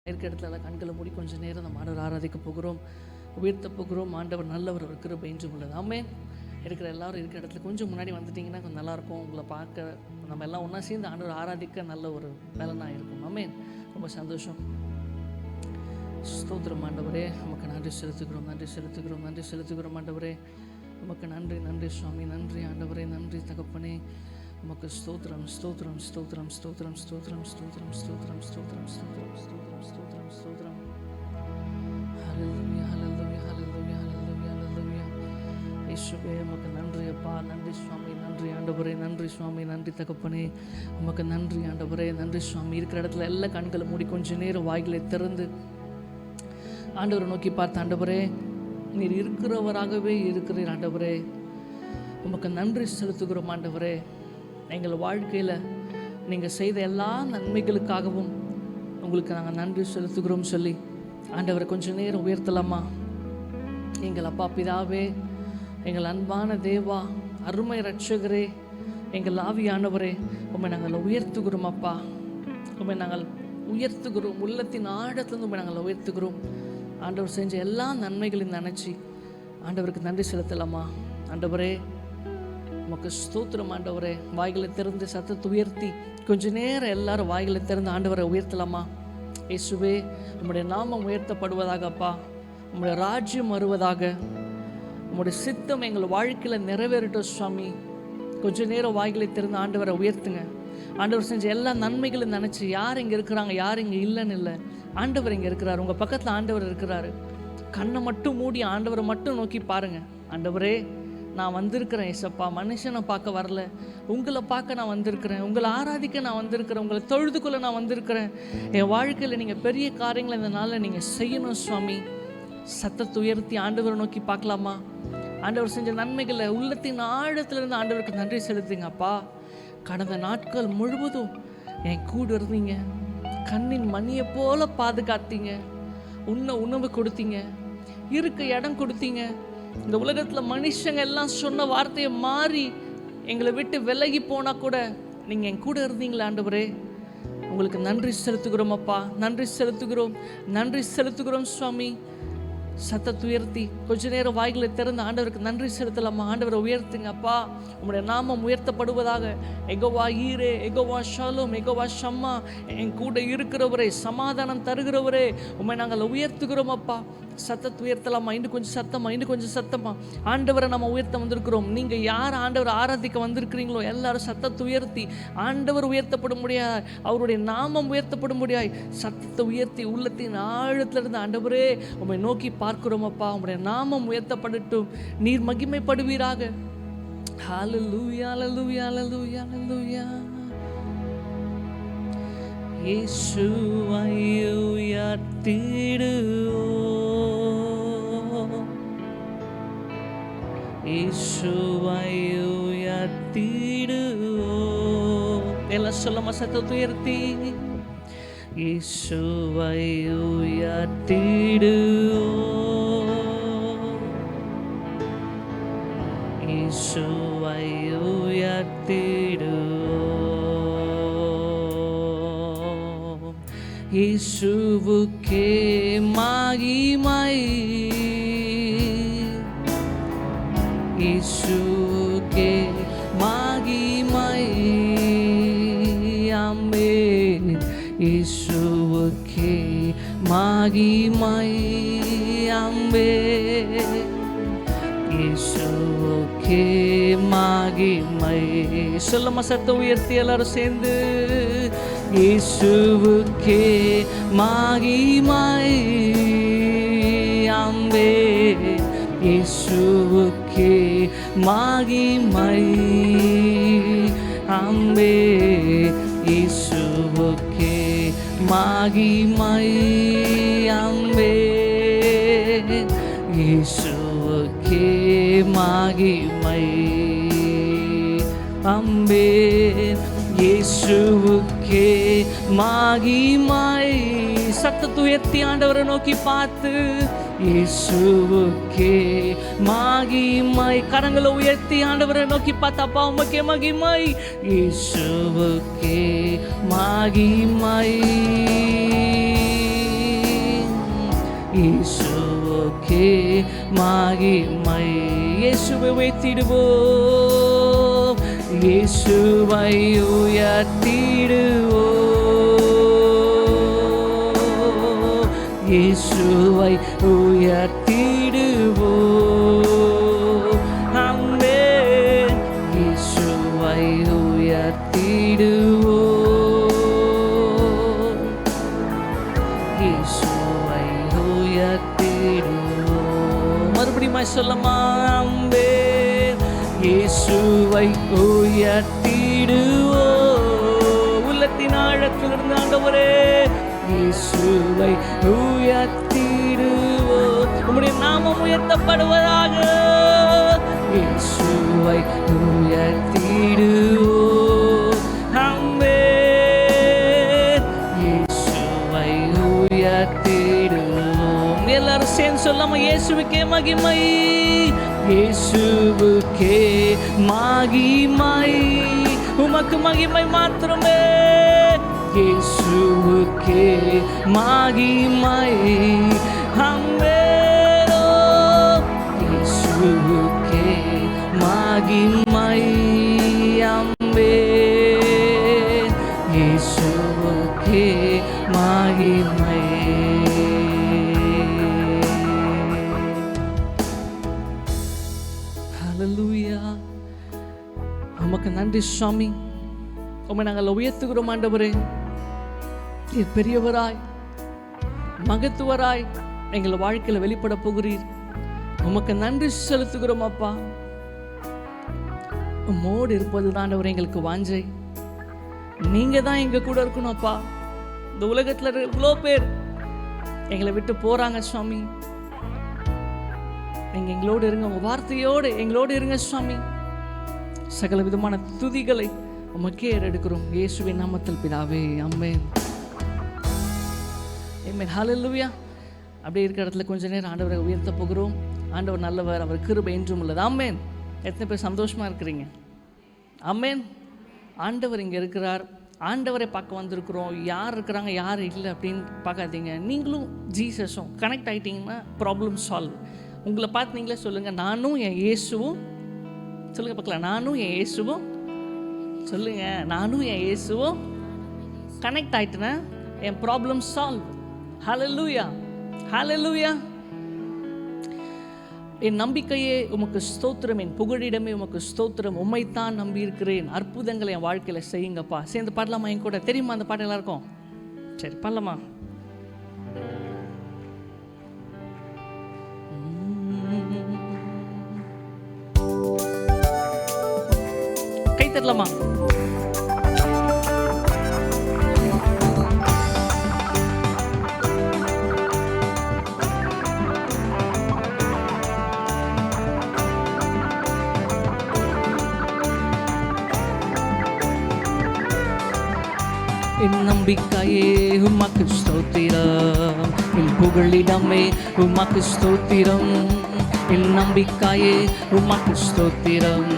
இருக்க இடத்துல கண்களை மூடி கொஞ்சம் நேரம் நம்ம ஆண்டவர் ஆராதிக்க போகிறோம், உயர்த்த போகிறோம். ஆண்டவர் நல்லவர், ஒரு கிருபை என்றும் உள்ளது. ஆமென். இருக்கிற எல்லாரும் இருக்கிற இடத்துல கொஞ்சம் முன்னாடி வந்துட்டிங்கன்னா கொஞ்சம் நல்லாயிருக்கும். உங்களை பார்க்க நம்ம எல்லாம் ஒன்றா சேர்ந்து ஆண்டவர் ஆராதிக்க நல்ல ஒரு பலனாக இருக்கும். ஆமென். ரொம்ப சந்தோஷம். ஸ்தோத்திரம் ஆண்டவரே, நமக்கு நன்றி செலுத்துகிறோம், நன்றி செலுத்துகிறோம், நன்றி செலுத்துகிறோம் ஆண்டவரே. நமக்கு நன்றி, நன்றி சுவாமி, நன்றி ஆண்டவரே, நன்றி தகப்பனே. நமக்கு ஸ்தோத்திரம், ஸ்தோத்திரம், ஸ்தோத்திரம், ஸ்தோத்திரம், ஸ்தோத்திரம், ஸ்தோத்திரம், ஸ்தோத்திரம், ஸ்தோத்திரம், ஸ்தோத்திரம், ஸ்தோத்திரம், ஸ்தோத்திரம், ஸ்தோத்திரம். ஹல்லேலூயா, ஹல்லேலூயா, ஹல்லேலூயா, ஹல்லேலூயா, ஹல்லேலூயா. இயேசுவே உமக்கு நன்றி அப்பா, நன்றி சுவாமி, நன்றி ஆண்டவரே, நன்றி சுவாமி, நன்றி தகப்பனே. உமக்கு நன்றி ஆண்டவரே, நன்றி சுவாமி. இருக்கிற இடத்துல எல்லா கண்களை மூடி கொஞ்சம் நேரம் வாய்களை திறந்து ஆண்டவரை நோக்கி பார்த்த ஆண்டவரே, நீர் இருக்கிறவராகவே இருக்கிறீர் ஆண்டவரே. உமக்கு நன்றி செலுத்துகிறோம் ஆண்டவரே. எங்கள் வாழ்க்கையில் நீங்கள் செய்த எல்லா நன்மைகளுக்காகவும் உங்களுக்கு நாங்கள் நன்றி செலுத்துகிறோம் சொல்லி ஆண்டவரை கொஞ்சம் நேரம் உயர்த்தலாமா? எங்கள் அப்பா பிதாவே, எங்கள் அன்பான தேவா, அருமை இரட்சகரே, எங்கள் ஆவியானவரே, உம்மை நாங்கள் உயர்த்துகிறோம் அப்பா. உம்மை நாங்கள் உயர்த்துகிறோம், உள்ளத்தின் ஆழத்திலிருந்து உம்மை நாங்கள் உயர்த்துகிறோம். ஆண்டவர் செஞ்ச எல்லா நன்மைகளையும் நினச்சி ஆண்டவருக்கு நன்றி செலுத்தலாமா? ஆண்டவரே உமக்கு ஸ்தோத்திரம் ஆண்டவரே. வாய்களை திறந்து சத்தத்தை உயர்த்தி கொஞ்ச நேரம் எல்லாரும் வாய்களை திறந்து ஆண்டவரை உயர்த்தலாமா? இயேசுவே, உம்முடைய நாமம் உயர்த்தப்படுவதாக அப்பா. உம்முடைய ராஜ்யம் வருவதாக. உம்முடைய சித்தம் எங்கள் வாழ்க்கையில் நிறைவேறட்டும் சுவாமி. கொஞ்ச நேரம் வாய்களை திறந்து ஆண்டவரை உயர்த்துங்க. ஆண்டவர் செஞ்ச எல்லா நன்மைகளும் நினச்சி யார் இங்கே இருக்கிறாங்க, யார் இங்கே இல்லைன்னு இல்லை. ஆண்டவர் இங்கே இருக்கிறார், உங்கள் பக்கத்தில் ஆண்டவர் இருக்கிறாரு. கண்ணை மட்டும் மூடி ஆண்டவரை மட்டும் நோக்கி பாருங்கள். ஆண்டவரே, நான் வந்திருக்கிறேன் ஏசப்பா, மனுஷனை பார்க்க வரல, உங்களை பார்க்க நான் வந்திருக்கிறேன், உங்களை ஆராதிக்க நான் வந்திருக்கிறேன், உங்களை தொழுதுக்குள்ள நான் வந்திருக்கிறேன். என் வாழ்க்கையில் நீங்கள் பெரிய காரியங்களை இந்த நாளில் நீங்கள் செய்யணும் சுவாமி. சத்தத்தை உயர்த்தி ஆண்டவரை நோக்கி பார்க்கலாமா? ஆண்டவர் செஞ்ச நன்மைகளை உள்ளத்தின் ஆழத்திலிருந்து ஆண்டவருக்கு நன்றி செலுத்துங்க அப்பா. கடந்த நாட்கள் முழுவதும் என் கூட இருந்தீங்க, கண்ணின் மணியை போல பாதுகாத்தீங்க, உணவு கொடுத்தீங்க, இருக்க இடம் கொடுத்தீங்க. இந்த உலகத்தில் மனுஷங்க எல்லாம் சொன்ன வார்த்தையை மாறி எங்களை விட்டு விலகி போனால் கூட நீங்கள் என் கூட இருந்தீங்களா ஆண்டவரே? உங்களுக்கு நன்றி செலுத்துகிறோம் அப்பா, நன்றி செலுத்துகிறோம், நன்றி செலுத்துகிறோம் சுவாமி. சத்தத்தை உயர்த்தி கொஞ்ச நேரம் வாய்களை திறந்து ஆண்டவருக்கு நன்றி செலுத்தலாமா? ஆண்டவரை உயர்த்துங்க அப்பா. உங்களுடைய நாமம் உயர்த்தப்படுவதாக. எகோவா ஈரே, எகோவா ஷாலோம், எகோவா ஷம்மா, என் கூட இருக்கிறவரே, சமாதானம் தருகிறவரே, உண்மை நாங்கள் உயர்த்துகிறோம் அப்பா. சத்தத்தை உயர்த்தலாமா? இன்னும் கொஞ்சம் சத்தமா, இன்னும் கொஞ்சம் சத்தமா ஆண்டவரை நம்ம உயர்த்த வந்திருக்கிறோம். நீங்கள் யார் ஆண்டவரை ஆராதிக்க வந்திருக்கிறீங்களோ எல்லாரும் சத்தத்தை உயர்த்தி ஆண்டவர் உயர்த்தப்பட முடியாது, அவருடைய நாமம் உயர்த்தப்பட முடியாது. சத்தத்தை உயர்த்தி உள்ளத்தின் ஆழத்திலிருந்து ஆண்டவரே உம்மை நோக்கி பார்க்கிறோம் அப்பா. உம்முடைய நாமம் உயர்த்தப்படட்டும், நீர் மகிமைப்படுவீராக. ஹல்லேலூயா, ஹல்லேலூயா, ஹல்லேலூயா, ஹல்லேலூயா. இயேசுவை உயர்த்திடுவோம், இயேசுவை உயர்த்திடுவோம். எல்லாம் சொல்லமா? சத்தத்தை உயர்த்தி இயேசுவை உயர்த்திடுவோம், இயேசுவை உயர்த்திடுவோம். இயேசுவுக்கே மகிமை, இயேசுவுக்கே மகிமை. ஆமென். இயேசுவுக்கே மகிமை. ஆமென். இயேசுவுக்கே மகிமை. சொல்லுமா? சத்தம் உயர்த்தி எல்லாரும் சேர்ந்து இயேசுவுக்கே மகிமை. ஆமென். இயேசுவுக்கே மகிமை. ஆமென். இயேசுவுக்கே மகிமை. ஆமென். இயேசுவுக்கே மகிமை. ஆமென். இயேசுவுக்கே மகிமை. சத்தத்தை உயர்த்தி ஆண்டவரை நோக்கி பார்த்து இயேசுவுக்கே மகிமை. கரங்களை உயர்த்தி ஆண்டவரை நோக்கி பார்த்து அப்பா உமக்கே மகிமை. இயேசுவுக்கே மகிமை. மகிமை. இயேசுவை உயர்த்திடுவோம், இயேசுவை உயர்த்திடுவோம், இயேசுவை உயர்த்திடுவோம். ஆமென். இயேசுவை உயர்த்திடுவோம், இயேசுவை உயர்த்திடுவோம். மறுபடியும் சொல்லமா? ஆமென். இயேசுவை உயர்த்திடுவோம். உள்ளத்தின் ஆழத்திலிருந்து ஆண்டவரே இயேசுவை உயர்த்திடுவோம். உம்முடைய நாமம் உயர்த்தப்படுவதாக. இயேசுவை உயர்த்திடுவோம். ஆமென். இயேசுவை உயர்த்திடுவோம். எல்லாரும் சேர்ந்து சொல்லாம? இயேசுவுக்கே மகிமை, இயேசுவுக்கே மகிமை, உமக்கு மகிமை மாத்திரமே. இயேசுவுக்கே மகிமை. ஆமென். இயேசுவுக்கே மகிமை. ஆமென். இயேசுவுக்கே மகிமை. ஹல்லேலூயா. உமக்கு நன்றி சுவாமி. உம்மை நாங்கள் உயர்த்துகிறோம் ஆண்டவரே. நீர் பெரியவராய் மகத்துவராய் எங்கள் வாழ்க்கையில் வெளிப்பட போகிறீர். உமக்கு நன்றி செலுத்துகிறோம் அப்பா. உம்மோடு இருப்பது தான் ஆண்டவரே எங்களுக்கு வாஞ்சை. நீங்க தான் எங்க கூட இருக்கணும் அப்பா. இந்த உலகத்துல இவ்வளோ பேர் எங்களை விட்டு போறாங்க சுவாமி. நீங்க எங்களோடு இருங்க, உங்க வார்த்தையோடு எங்களோடு இருங்க சுவாமி. சகல விதமான துதிகளை உமக்கே எடுக்கிறோம் இயேசுவின் நாமத்தில் பிதாவே. ஆமென். ஆமென். ஹல்லேலூயா. அப்படியே இருக்கிற இடத்துல கொஞ்ச நேரம் ஆண்டவரை உயர்த்த போகிறோம். ஆண்டவர் நல்லவர், அவர் கிருபை என்றும் உள்ளது. ஆமென். எத்தனை பேர் சந்தோஷமா இருக்கிறீங்க? ஆமென். ஆண்டவர் இங்கே இருக்கிறார். ஆண்டவரை பார்க்க வந்திருக்கிறோம். யார் இருக்கிறாங்க யார் இல்லை அப்படின்னு பார்க்காதீங்க. நீங்களும் ஜீசஸும் கனெக்ட் ஆகிட்டீங்கன்னா ப்ராப்ளம் சால்வ். உங்களை பார்த்து நீங்களே சொல்லுங்கள், நானும் என் இயேசுவும். சொல்லுங்கள் பார்க்கலாம், நானும் என் இயேசுவும். சொல்லுங்கள், நானும் என் இயேசுவும் கனெக்ட் ஆகிட்டேன்னா என் ப்ராப்ளம் சால்வ். ஹல்லேலூயா, ஹல்லேலூயா. என் நம்பிக்கையே உமக்கு ஸ்தோத்திரம், என் புகழிடமே உமக்கு ஸ்தோத்திரம். உம்மைத்தான் நம்பி இருக்கிறேன். அற்புதங்களை என் வாழ்க்கையில் செய்யுங்கப்பா. சேர்ந்து பாடலாமா என் கூட? தெரியுமா அந்த பாட்டு எல்லாருக்கும்? சரி பாடலாமா? கை தட்டலாமா? என் நம்பிக்கையே உமக்கு ஸ்தோத்திரம், என் புகழிடமே உமக்கு ஸ்தோத்திரம். என் நம்பிக்கையே உமக்கு ஸ்தோத்திரம்,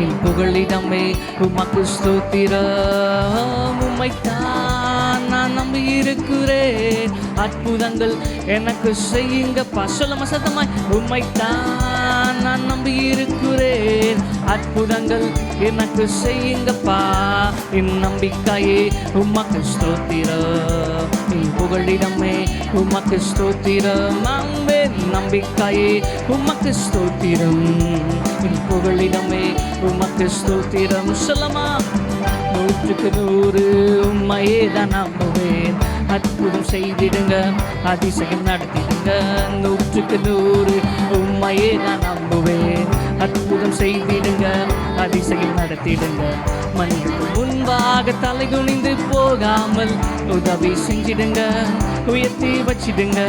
என் புகழிடமே உமக்கு ஸ்தோத்திரம். உம்மைத்தான் நான் நம்பி இருக்கிறேன். அற்புதங்கள் எனக்கு செய்யுங்கப்பா. சொல்லுமா சத்தமாய்? உம்மைத்தான் நான் நம்பி இருக்கிறேன். அற்புதங்கள் எனக்கு செய்யுங்கப்பா. என் நம்பிக்கையே உமக்கு ஸ்தோத்திரம், என் புகழிடமே உமக்கு ஸ்தோத்திரம். என் நம்பிக்கையே உமக்கு ஸ்தோத்திரம், என் புகழிடமே உமக்கு ஸ்தோத்திரம். சொல்லமா? 100க்கு 100 உம்மையே தான் நம்புவேன். அற்புதம் செய்திடுங்க, அதிசயம் நடத்திடுங்க. 100க்கு 100 உம்மையே தான் நம்புவேன். அற்புதம் செய்திடுங்க, அதிசயம் நடத்திடுங்க. மனிதனுக்கு முன்பாக தலை குனிந்து போகாமல் உதவி செஞ்சிடுங்க, உயர்த்தி வச்சிடுங்க.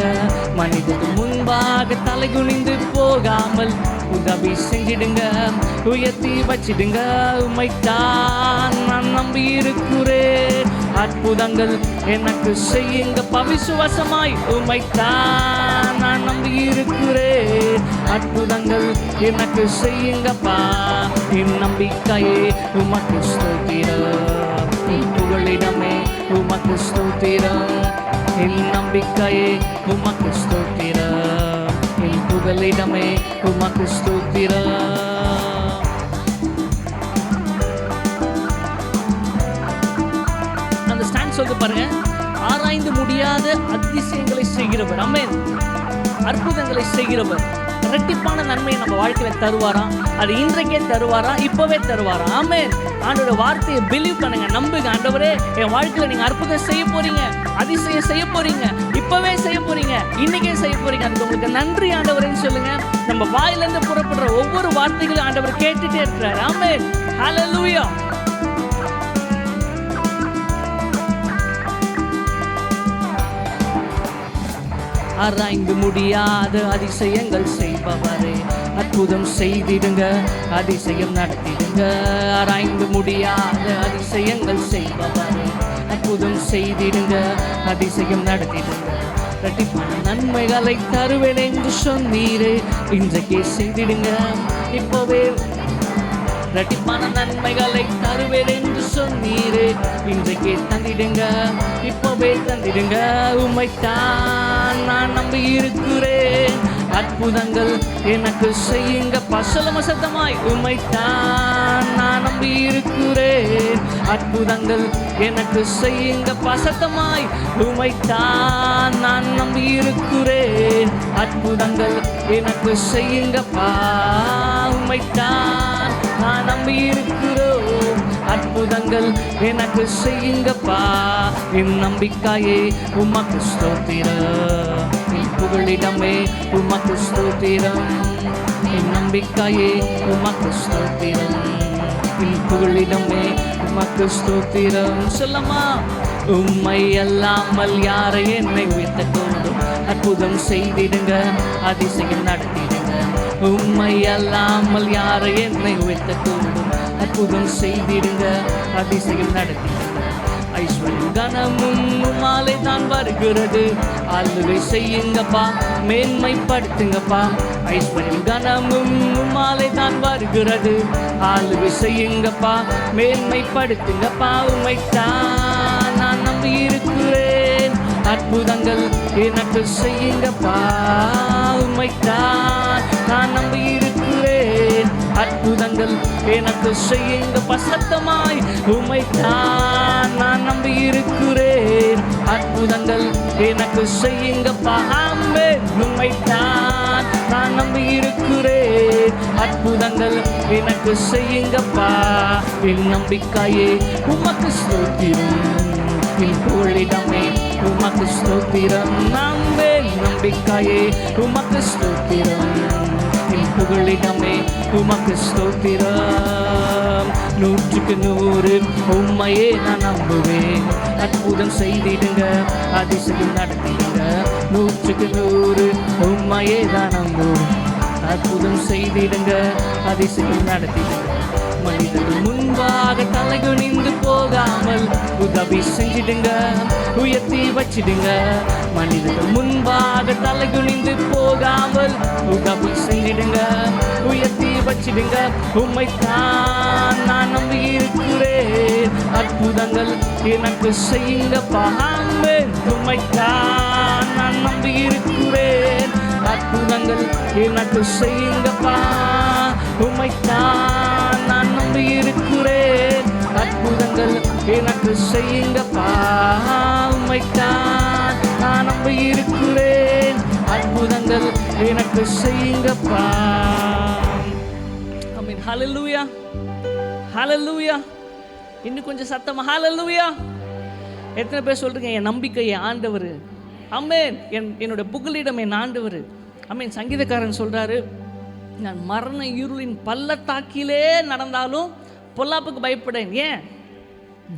மனிதனுக்கு முன்பாக தலை குனிந்து போகாமல் உதவி செஞ்சிடுங்க, உயர்த்தி வச்சிடுங்க. உம்மைத்தான் நான் நம்பி இருக்கிறேன். அற்புதங்கள் எனக்கு செய்யுங்கப்பா. விசுவாசமாய் உம்மைத்தான் நான் நம்பி இருக்கிறேன். அற்புதங்கள் எனக்கு செய்யுங்கப்பா. என் நம்பிக்கையே உமக்கு ஸ்தோத்திரம், என் புகழிடமே உமக்கு ஸ்தோத்திரம். என் நம்பிக்கையே உமக்கு ஸ்தோத்திரம், என் புகலிடமே உமக்கு ஸ்தோத்திரம். அந்த ஸ்டாண்ட் சொல்லுது பாருங்க, ஆராய்ந்து முடியாத அதிசயங்களை செய்கிறவர், ஆமென், அற்புதங்களை செய்கிறவர், இரட்டிப்பான நன்மையை நம்ம வாழ்க்கையில தருவாராம். அது இன்றைக்கே தருவாரா, இப்பவே தருவாரா. ஆமென். ஆண்டோட வார்த்தையை பிலீவ் பண்ணுங்க, நம்புங்க. ஆண்டவரே, என் வாழ்க்கையில நீங்க அற்புதம் செய்ய போறீங்க, அதிசயம் செய்ய போறீங்க, இப்பவே செய்ய போறீங்க, இன்னைக்கே செய்ய போறீங்க. அதுக்கு உங்களுக்கு நன்றி ஆண்டவரேன்னு சொல்லுங்க. நம்ம வாயிலிருந்து புறப்படுற ஒவ்வொரு வார்த்தைகளும் ஆண்டவர் கேட்டுட்டே இருக்கிறார். ஆமென். ஹல்லேலூயா. ஆராய்ந்து முடியாத அதிசயங்கள் செய்பவரே, அற்புதம் செய்திடுங்க, அதிசயம் நடத்திடுங்க. ஆராய்ந்து முடியாத அதிசயங்கள் செய்பவரே, அற்புதம் செய்திடுங்க, அதிசயம் நடத்திடுங்க. இரட்டிப்பான நன்மைகளை தருவேன் என்று சொன்னீரே, இன்றைக்கே செய்திடுங்க, இப்பவே. இரட்டிப்பான நன்மைகளை தருவேன் என்று சொன்னீரே, இன்றைக்கே தந்திடுங்க, இப்பவே தந்திடுங்க. உம்மைத்தான் நான் நம்பி இருக்கிறேன், அற்புதங்கள் எனக்கு செய்யுங்க. பசலம சத்தமாய், உம்மைத்தான் நான் நம்பி இருக்கிறேன், அற்புதங்கள் எனக்கு செய்யுங்க. பசத்தமாய், உம்மைத்தான் நான் நம்பி இருக்கிறேன், அற்புதங்கள் எனக்கு செய்யுங்கப்பா. உம்மைத்தான் நான் நம்பி இருக்கிறோம், அற்புதங்கள் எனக்கு செய்யுங்கப்பா. என் நம்பிக்கையே உமக்கு ஸ்தோத்திரம், என் புகழிடமே உமக்கு ஸ்தோத்திரம். என் நம்பிக்கையே உமக்கு ஸ்தோத்திரம், என் புகழிடமே உமக்கு ஸ்தோத்திரம். சொல்லமா, உம்மை அல்லாமல் யாரை என்னை உயர்த்த கூடும், அற்புதம் செய்திடுங்க, அதிசயம் நடத்திடுங்க. உம்மை அல்லாமல் யாரை என்னை உயர்த்த கூடும், அற்புதம் செய்திடுங்க, அதிசயம் நடத்திடுங்க. ஐஸ்வர்யம் கனமும் உம்மாலே தான் வருகிறது, ஆளுகை செய்யுங்கப்பா, மேன்மைப்படுத்துங்கப்பா. ஐஸ்வர்யம் கனமும் உம்மாலே தான் வருகிறது, ஆளுகை செய்யுங்கப்பா, மேன்மைப்படுத்துங்கப்பா. உம்மைத்தான் நான் நம்பி இருக்கிறேன், அற்புதங்கள் எனக்கு செய்யுங்கப்பா. உம்மைத்தான் நான் நம்பி இருக்கிறேன், அற்புதங்கள் எனக்கு செய்யுங்கப்பா. சத்தமாய், உம்மைத்தான் நான் நம்பி இருக்கிறேன், அற்புதங்கள் எனக்கு செய்யுங்கப்பா. ஆமென். உம்மைத்தான் நான் நம்பி இருக்கிறேன், அற்புதங்கள் எனக்கு செய்யுங்கப்பா. என் நம்பிக்கையே உமக்கு ஸ்தோத்திரம், என் புகழிடமே உமக்கு ஸ்தோத்திரம். நம்பேன், நம்பிக்கையே உமக்கு ஸ்தோத்திரம், என் புகழிடமே உமக்கு ஸ்தோத்திரம். 100க்கு 100 உம்மையே நான் நம்புவேன், அற்புதம் செய்திடுங்க, அதிசயம் நடத்திடுங்க. 100க்கு 100 உம்மையே நான் நம்புவேன், அற்புதம் செய்திடுங்க, அதிசயம் நடத்திடுங்க. மனிதர்கள் முன்பாக தலைகுனிந்து போகாமல் உதவி செஞ்சிடுங்க, உயர்த்தி வச்சிடுங்க. மனிதர்கள் முன்பாக தலைகுனிந்து போகாமல் உதவி செஞ்சிடுங்க, உயர்த்தி வச்சிடுங்க. உம்மைத்தான் நான் நம்பி இருக்கிறேன், அற்புதங்கள் எனக்கு செய்யுங்கப்பா. ஆமென். உம்மைத்தான் நான் நம்பி இருக்கிறேன், அற்புதங்கள் எனக்கு செய்யுங்கப்பா. உம்மைத்தான் நான் நம்பி இருக்கிறேன், அற்புதங்கள் எனக்கு செய்யுங்கப்பா. உம்மைத்தான் நான் நம்பி இருக்கிறேன், அற்புதங்கள் எனக்கு செய்யுங்கப்பா. ஆமென். ஹல்லேலூயா, ஹல்லேலூயா. இன்னும் கொஞ்சம் சத்தமா ஹல்லேலூயா. எத்தனை பேர் சொல்றீங்க, என் நம்பிக்கையை ஆண்டவர். ஆமென். என்னோட புகலிடம் என் ஆண்டவர். ஆமென். சங்கீதக்காரன் சொல்றாரு, நான் மரண இருளின் பள்ளத்தாக்கிலே நடந்தாலும் பொல்லாப்புக்கு பயப்படேன். ஏன்?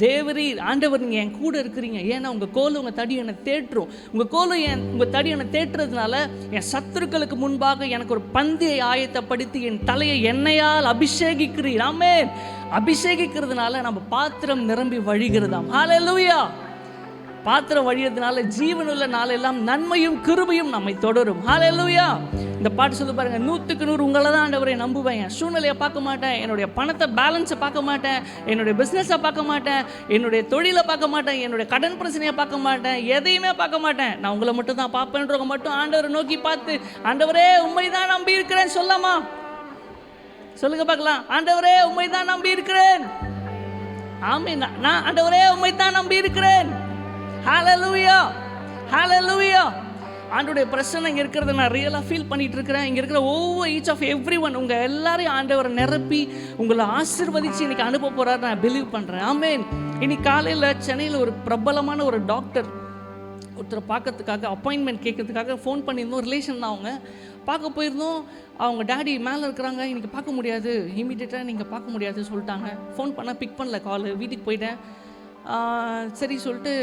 தேவரீர் ஆண்டவர், நீங்கள் என் கூட இருக்கிறீங்க. ஏன்னா உங்கள் கோல் உங்கள் தடி என்னை தேற்றும். உங்கள் கோல் உங்கள் தடி என்னை தேற்றுறதுனால என் சத்துருக்களுக்கு முன்பாக எனக்கு ஒரு பந்தியை ஆயத்தப்படுத்தி என் தலையை எண்ணெயால் அபிஷேகிக்கிறீர். ஆமென். அபிஷேகிக்கிறதுனால நம்ம பாத்திரம் நிரம்பி வழிகிறதாம். ஹல்லேலூயா. பாத்திரம் வழியதுனால ஜீவனுள்ள நாளெல்லாம் நன்மையும் கிருபையும் நம்மை தொடரும். ஹல்லேலூயா. இந்த பாட்டு சொல்லி பாருங்க, 100க்கு 100 உங்களை தான் ஆண்டவரை நம்புவேன். சூழ்நிலையை பார்க்க மாட்டேன், என்னுடைய பணத்தை பேலன்ஸை பார்க்க மாட்டேன், என்னுடைய பிஸ்னஸை பார்க்க மாட்டேன், என்னுடைய தொழிலை பார்க்க மாட்டேன், என்னுடைய கடன் பிரச்சனையை பார்க்க மாட்டேன், எதையுமே பார்க்க மாட்டேன். நான் உங்களை மட்டும் தான் பார்ப்பேன்றவங்க மட்டும் ஆண்டவரை நோக்கி பார்த்து, ஆண்டவரே உண்மை தான் நம்பி இருக்கிறேன் சொல்லாமா? சொல்லுங்க பார்க்கலாம். ஆண்டவரே உண்மை தான் நம்பி இருக்கிறேன். ஆமென். நான் ஆண்டவரே உண்மை தான் நம்பி இருக்கிறேன். ஹல்லேலூயா, ஹல்லேலூயா. ஆண்டவருடைய பிரசன்னம் இங்கே இருக்கிறத நான் ரியலாக ஃபீல் பண்ணிட்டு இருக்கிறேன். இங்கே இருக்கிற ஈச் ஆஃப் எவ்ரி ஒன் உங்கள் எல்லாரையும் ஆண்டவரை நிரப்பி உங்களை ஆசீர்வதிச்சு இன்னைக்கு அனுப்ப போகிறாரு நான் பிலீவ் பண்ணுறேன். ஆமென். இன்னைக்கு காலையில் சென்னையில் ஒரு பிரபலமான ஒரு டாக்டர் ஒருத்தரை பார்க்கறதுக்காக அப்பாயின்மெண்ட் கேட்கறதுக்காக ஃபோன் பண்ணியிருந்தோம். ரிலேஷன் தான், அவங்க பார்க்க போயிருந்தோம். அவங்க டேடி மேலே இருக்கிறாங்க, இன்றைக்கி பார்க்க முடியாது, இமீடியட்டாக நீங்கள் பார்க்க முடியாது சொல்லிட்டாங்க. ஃபோன் பண்ணால் பிக் பண்ணல கால். வீட்டுக்கு போயிட்டேன். சரி சொல்லிட்டு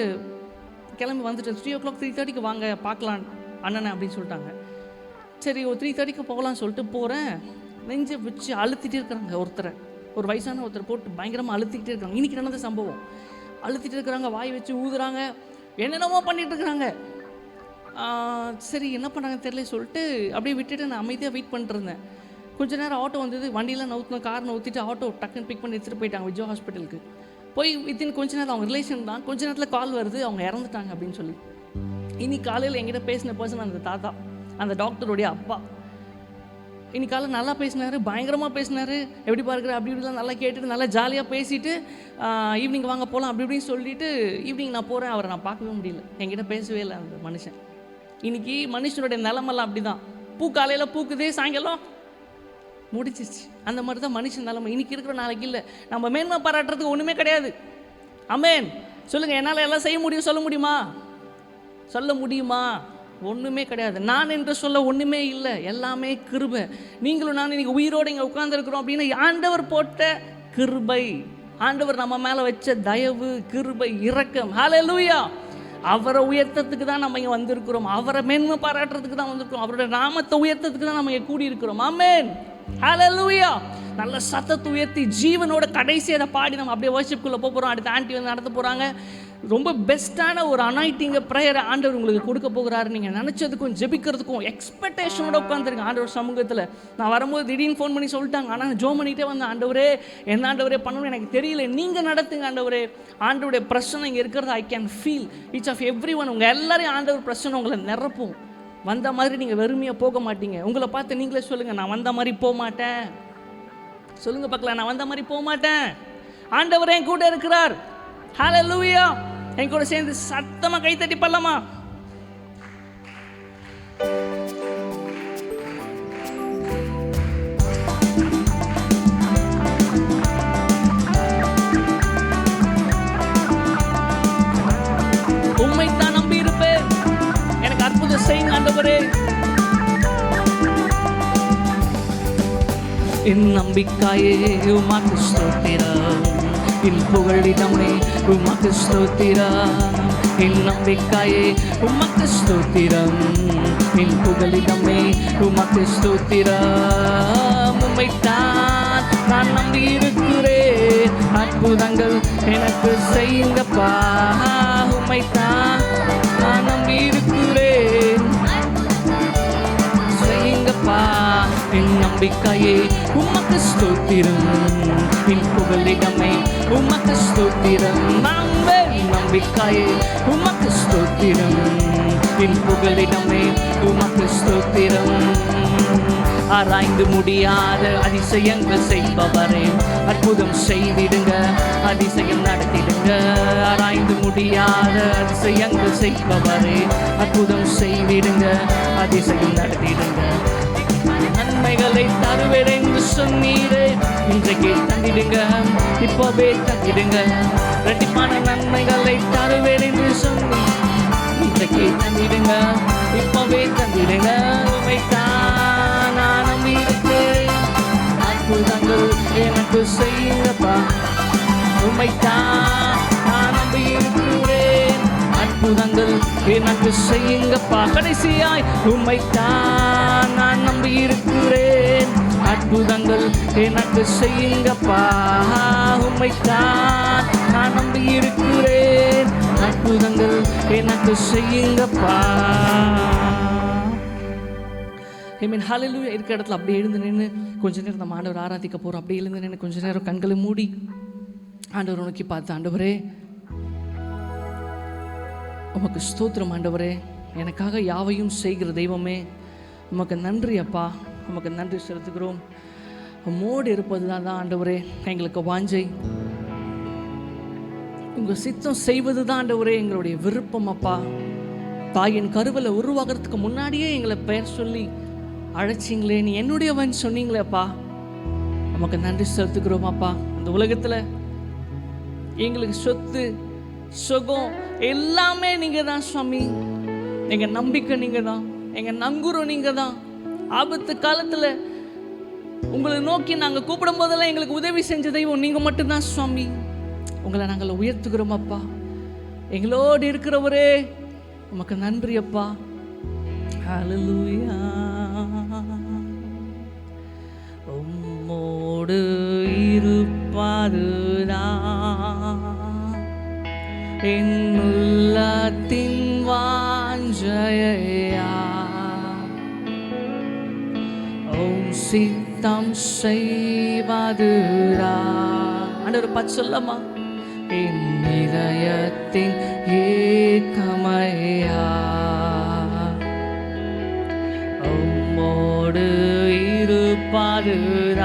கிளம்பி வந்துட்டு 3 o'clock 3:30க்கு வாங்க பார்க்கலாம் அண்ணனை அப்படின்னு சொல்லிட்டாங்க. சரி ஒரு 3:30க்கு போகலான்னு சொல்லிட்டு போகிறேன். நெஞ்சை வச்சு அழுத்திட்டே இருக்கிறாங்க. ஒரு வயசான ஒருத்தர் போட்டு பயங்கரமாக அழுத்திக்கிட்டே இருக்காங்க. இன்றைக்கி நடந்த சம்பவம். அழுத்திட்டு இருக்கிறாங்க, வாய் வச்சு ஊதுறாங்க, என்னென்னமோ பண்ணிகிட்டு இருக்கிறாங்க. சரி என்ன பண்ணாங்கன்னு தெரியல சொல்லிட்டு அப்படியே விட்டுட்டு நான் அமைதியாக வெயிட் பண்ணிட்டுருந்தேன். கொஞ்ச நேரம் ஆட்டோ வந்தது, வண்டியெலாம் நவுத்தினோம், கார் நவுத்திட்டு ஆட்டோ டக்குன்னு பிக் பண்ணி எடுத்துகிட்டு போயிட்டாங்க விஜய் ஹாஸ்பிட்டலுக்கு. போய் வித்தின் கொஞ்ச நேரம், அவங்க ரிலேஷன் தான், கொஞ்ச நேரத்தில் கால் வருது அவங்க இறந்துட்டாங்க அப்படின்னு சொல்லி. இன்னைக்கு காலையில் என்கிட்ட பேசின பர்சன் அந்த தாத்தா, அந்த டாக்டருடைய அப்பா. இன்னைக்கு காலையில் நல்லா பேசினார், பயங்கரமாக பேசினார். எப்படி பார்க்குற அப்படி இப்படிலாம் நல்லா கேட்டுட்டு நல்லா ஜாலியாக பேசிட்டு ஈவினிங் வாங்க போகலாம் அப்படி இப்படின்னு சொல்லிவிட்டு ஈவினிங் நான் போகிறேன். அவரை நான் பார்க்கவே முடியல, என்கிட்ட பேசவே இல்லை அந்த மனுஷன். இன்றைக்கி மனுஷனுடைய நிலமெல்லாம் அப்படி தான். பூ காலையில் பூக்குதே, சாயங்காலம் முடிச்சிச்சு. அந்த மாதிரி தான் மனுஷன் நிலைமை. இன்றைக்கி இருக்கிற நாளைக்கு இல்லை. நம்ம மேன்மை பாராட்டுறதுக்கு ஒன்றுமே கிடையாது. ஆமென். சொல்லுங்கள், என்னால் எல்லாம் செய்ய முடியும் சொல்ல முடியுமா? சொல்ல முடியுமா? ஒன்றுமே கிடையாது. நான் என்று சொல்ல ஒன்றுமே இல்லை, எல்லாமே கிருபை. நீங்களும் நான் இன்றைக்கி உயிரோடு இங்கே உட்கார்ந்துருக்குறோம் அப்படின்னு ஆண்டவர் போட்ட கிருபை, ஆண்டவர் நம்ம மேலே வச்ச தயவு, கிருபை, இரக்கம். ஹல்லேலூயா. அவரை உயர்த்தத்துக்கு தான் நம்ம இங்கே வந்திருக்கிறோம். அவரை மேன்மை பாராட்டுறதுக்கு தான் வந்திருக்கிறோம். அவருடைய நாமத்தை உயர்த்தத்துக்கு தான் நம்ம இங்கே கூடியிருக்கிறோம். ஆமென். ஹல்லேலூயா. நல்ல சத்தத்தை உயர்த்தி ஜீவனோட கடைசி அதை பாடி நம்ம அப்படியே வர்ஷிப்குள்ளே போகிறோம். அடுத்த ஆண்டி வந்து நடத்த போகிறாங்க. ரொம்ப பெஸ்ட்டான ஒரு அனாயிட்டிங்க ப்ரேயரை ஆண்டவர் உங்களுக்கு கொடுக்க போகிறாரு. நீங்கள் நினச்சதுக்கும் ஜெபிக்கிறதுக்கும் எக்ஸ்பெக்டேஷனோட உட்காந்துருங்க ஆண்டவர் சமூகத்தில். நான் வரும்போது திடீர்னு ஃபோன் பண்ணி சொல்லிட்டாங்க, ஆனால் ஜோ பண்ணிகிட்டே வந்தேன், ஆண்டவரே என்ன ஆண்டவரே பண்ணணும்னு எனக்கு தெரியல, நீங்கள் நடத்துங்க ஆண்டவரே. ஆண்டவருடைய பிரச்சனை இங்கே இருக்கிறது I can feel each of every one. உங்கள் எல்லாரையும் ஆண்டவர் பிரச்சனை உங்களை நிரப்பும். வந்த மாதிரி நீங்கள் வெறுமையாக போக மாட்டீங்க. உங்களை பார்த்து நீங்களே சொல்லுங்கள், நான் வந்த மாதிரி போக மாட்டேன். சொல்லுங்கள் பார்க்கலாம், நான் வந்த மாதிரி போக மாட்டேன். ஆண்டவர் என் கூட இருக்கிறார். ஹல்லேலூயா. என் கூட சேர்ந்து சத்தமாக கைத்தட்டி பண்ணலாமா? உம்மைத்தான் நம்பி இருப்பேன், எனக்கு அற்புதம் செய்யுங்க ஆண்டவரே. என் நம்பிக்கையே உமக்கு ஸ்தோத்திரம், என் புகழிடமே உமக்கு ஸ்தோத்திரம். என் நம்பிக்கையே உமக்கு ஸ்தோத்திரம், என் புகழிடமே உமக்கு ஸ்தோத்திரம். உம்மைத்தான் நான் நம்பி இருக்கிறேன், அற்புதங்கள் எனக்கு செய்யுங்கப்பா. உம்மைத்தான் நான் நம்பி இருக்கிறேன், செய்யுங்கப்பா. என் நம்பிக்கையே உமக்கு ஸ்தோத்திரம், என் புகழிடமே உமக்கு ஸ்தோத்திரம். நம்பிக்கையே உமக்கு ஸ்தோத்திரம், என் புகழிடமே உமக்கு ஸ்தோத்திரம். ஆராய்ந்து முடியாத அதிசயங்கள் செய்பவரே, அற்புதம் செய்திடுங்க, அதிசயம் நடத்திடுங்க. ஆராய்ந்து முடியாத அதிசயங்கள் செய்பவரே, அற்புதம் செய்திடுங்க, அதிசயம் நடத்திடுங்க. நன்மைகளை தருவேன் என்று சொன்னீரே, இன்றைக்கு தந்திடுங்க, இப்போவே தந்திடுங்க. இரட்டிப்பான நன்மைகளை தருவேன் என்று சொன்னீ, இன்றைக்கு தந்திடுங்க, இப்போவே தந்திடுங்க. உம்மைத்தான் நான் நம்பி இருக்கிறேன், அற்புதங்கள் எனக்கு செய்யுங்கப்பா. உம்மைத்தான் நான் நம்பி இருக்கிறேன், அற்புதங்கள் எனக்கு செய்யுங்கப்பா. கடைசியாய் உம்மைத்தான் நான் நம்பி இருக்கிறேன், அற்புதங்கள் எனக்கு செய்யுங்கப்பா. உம்மைத்தான் நான் நம்பி இருக்கிறேன், அற்புதங்கள் எனக்கு செய்யுங்கப்பா. ஆமென். ஹல்லேலூயா. இருக்கிற இடத்துல அப்படியே எழுந்து நின்று கொஞ்ச நேரம் நம்ம ஆண்டவர் ஆராதிக்க போகிறோம். அப்படியே எழுந்து நின்று கொஞ்ச நேரம் கண்களை மூடி ஆண்டவர் நோக்கி பார்த்து, ஆண்டவரே உமக்கு ஸ்தோத்திரம். ஆண்டவரே எனக்காக யாவையும் செய்கிற தெய்வமே உமக்கு நன்றி அப்பா. உமக்கு நன்றி செலுத்துகிறோம். உம்மோடு இருப்பது தான் ஆண்டவரே எங்களுக்கு வாஞ்சை. உங்கள் சித்தம் செய்வது தான் ஆண்டவரே எங்களுடைய விருப்பம் அப்பா. தாயின் கருவில் உருவாகிறதுக்கு முன்னாடியே எங்களை பெயர் சொல்லி அழைச்சிங்களே, நீ என்னுடையவன் சொன்னீங்களே அப்பா. நமக்கு நன்றி செலுத்துக்கிறோம் அப்பா. இந்த உலகத்தில் எங்களுக்கு சொத்து சுகம் எல்லாமே நீங்கள் தான் சுவாமி. எங்கள் நம்பிக்கை நீங்கள் தான், எங்கள் நங்குரம் நீங்கள் தான். ஆபத்து காலத்தில் உங்களை நோக்கி நாங்கள் கூப்பிடும் போதெல்லாம் எங்களுக்கு உதவி செஞ்ச தெய்வம் நீங்கள் மட்டும்தான் சுவாமி. உங்களை நாங்கள் உயர்த்துக்கிறோம் அப்பா. எங்களோடு இருக்கிறவரே உமக்கு நன்றி அப்பா. ஹல்லேலூயா. உம்மோடு இருப்பதுதான் என் உள்ளத்தின் வாஞ்சையா. உம் சித்தம் செய்வதுதான். ஆண்டவர் பார்த்து சொல்லமா, என் இதயத்தின் ஏக்கமையா. உம்மோடு இருப்பதுதான்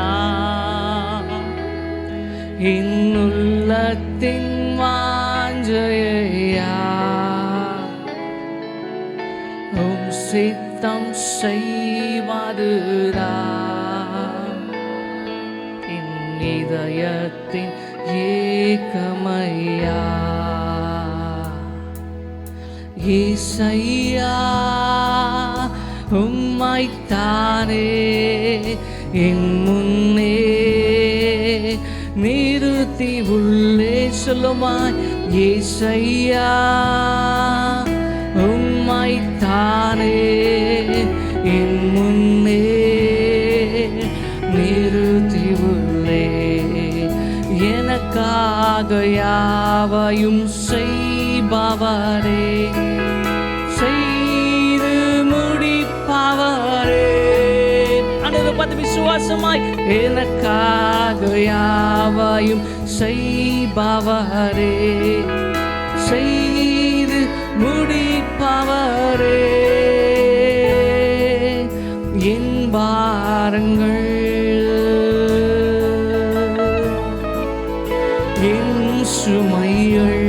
என் உள்ளத்தின் வாஞ்சையா. உம் சித்தம் செய்வதுதான் என் இதயத்தின் ஏக்கமையா. இயேசையா உம்மைத்தானே என் முன்னே நிறுத்தி உள்ளே சொல்லுமாய். இயேசையா உம்மைத்தானே என் முன்னே நிறுத்தி உள்ளே. எனக்காக யாவையும் செய்பவரே, செய்து முடிப்பவரே. ஆண்டவரை பார்த்து விசுவாசமாய், எனக்காக யாவையும் செய்பவரே, செய்து முடிப்பவரே. என் பாரங்கள் என் சுமைகள்,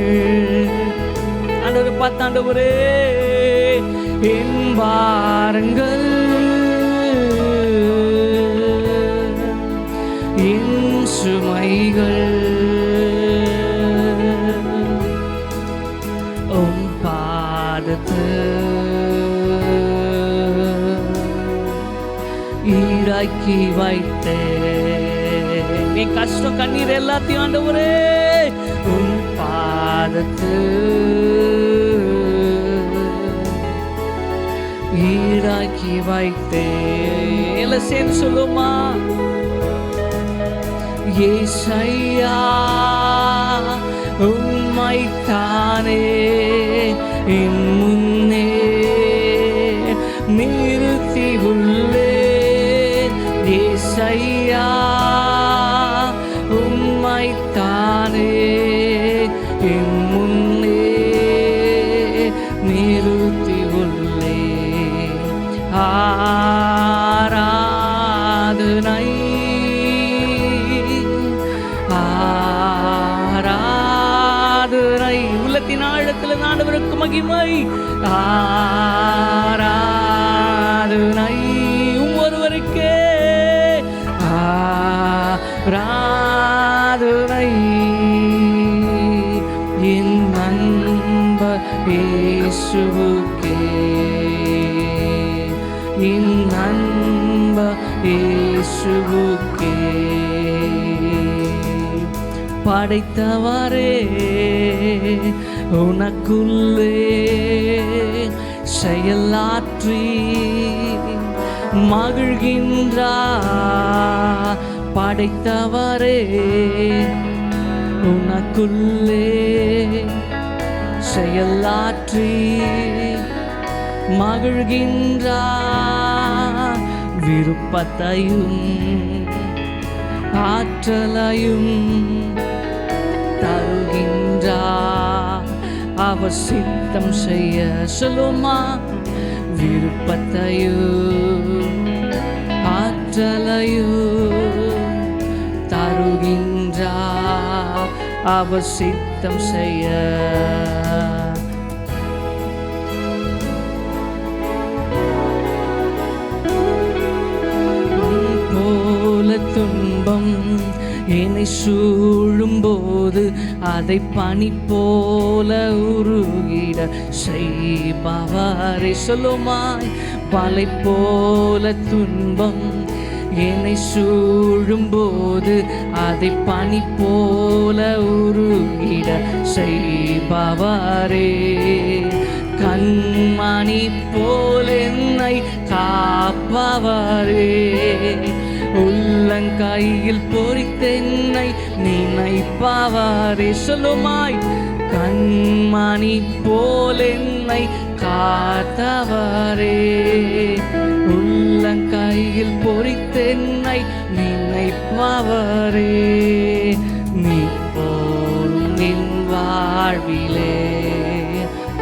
ஆண்டவரை பார்த்து ஆண்டவரே என் பாரங்கள் என் சுமைகள் உம் பாதத்தில் ஈராக்கி வைத்தேன். என் கஷ்டம் கண்ணீர் எல்லாத்தையும் ஆண்டவரே உம் பாதத்தில் ஈராக்கி வைத்தேன். எல்லாம் சேர்ந்து சொல்லுமா. இயேசையா உம்மைத்தானே என் முன்னே நிறுத்தி உள்ளேன். இயேசையா உம்மைத்தானே என் முன்னே நிறுத்தி உள்ளேன். ஆராதனை ஆராதனை உள்ளத்தின் ஆழத்தில் ஆண்டவருக்கு மகிமை. ஆராதனை ஒருவருக்கே ஆராதனை. என் அன்ப இயேசுவுக்கே, என் அன்ப இயேசுவுக்கே. படைத்தவரே உனக்குள்ளே செயலாற்றி மகிழ்கின்றார். படைத்தவரே உனக்குள்ளே செயலாற்றி மகிழ்கின்றார். விருப்பத்தையும் ஆற்றலையும் தருகின்றார். அவர் சித்தம் செய்ய சொல்லுமா. விருப்பத்தையும் ஆற்றலையும் தருகின்றார். அவர் சித்தம் செய்ய போல துன்பம் என்னை சூழும்போது அதை பனி போல உருகிட செய்பவரே. சொல்லுமாய். பலை போல துன்பம் என்னை சூழும்போது அதை பனி போல உருகிட செய்பவரே. கண்மணி போல் என்னை காப்பவரே. உள்ளங்கையில் பொறித்தென்னை நினைப்பவரே. சொல்லுமாய். கண்மணி போல் என்னை காத்தவரே. உள்ளங்கையில் பொறித்தென்னை நினைப்பவரே. நீ போலும் என் வாழ்விலே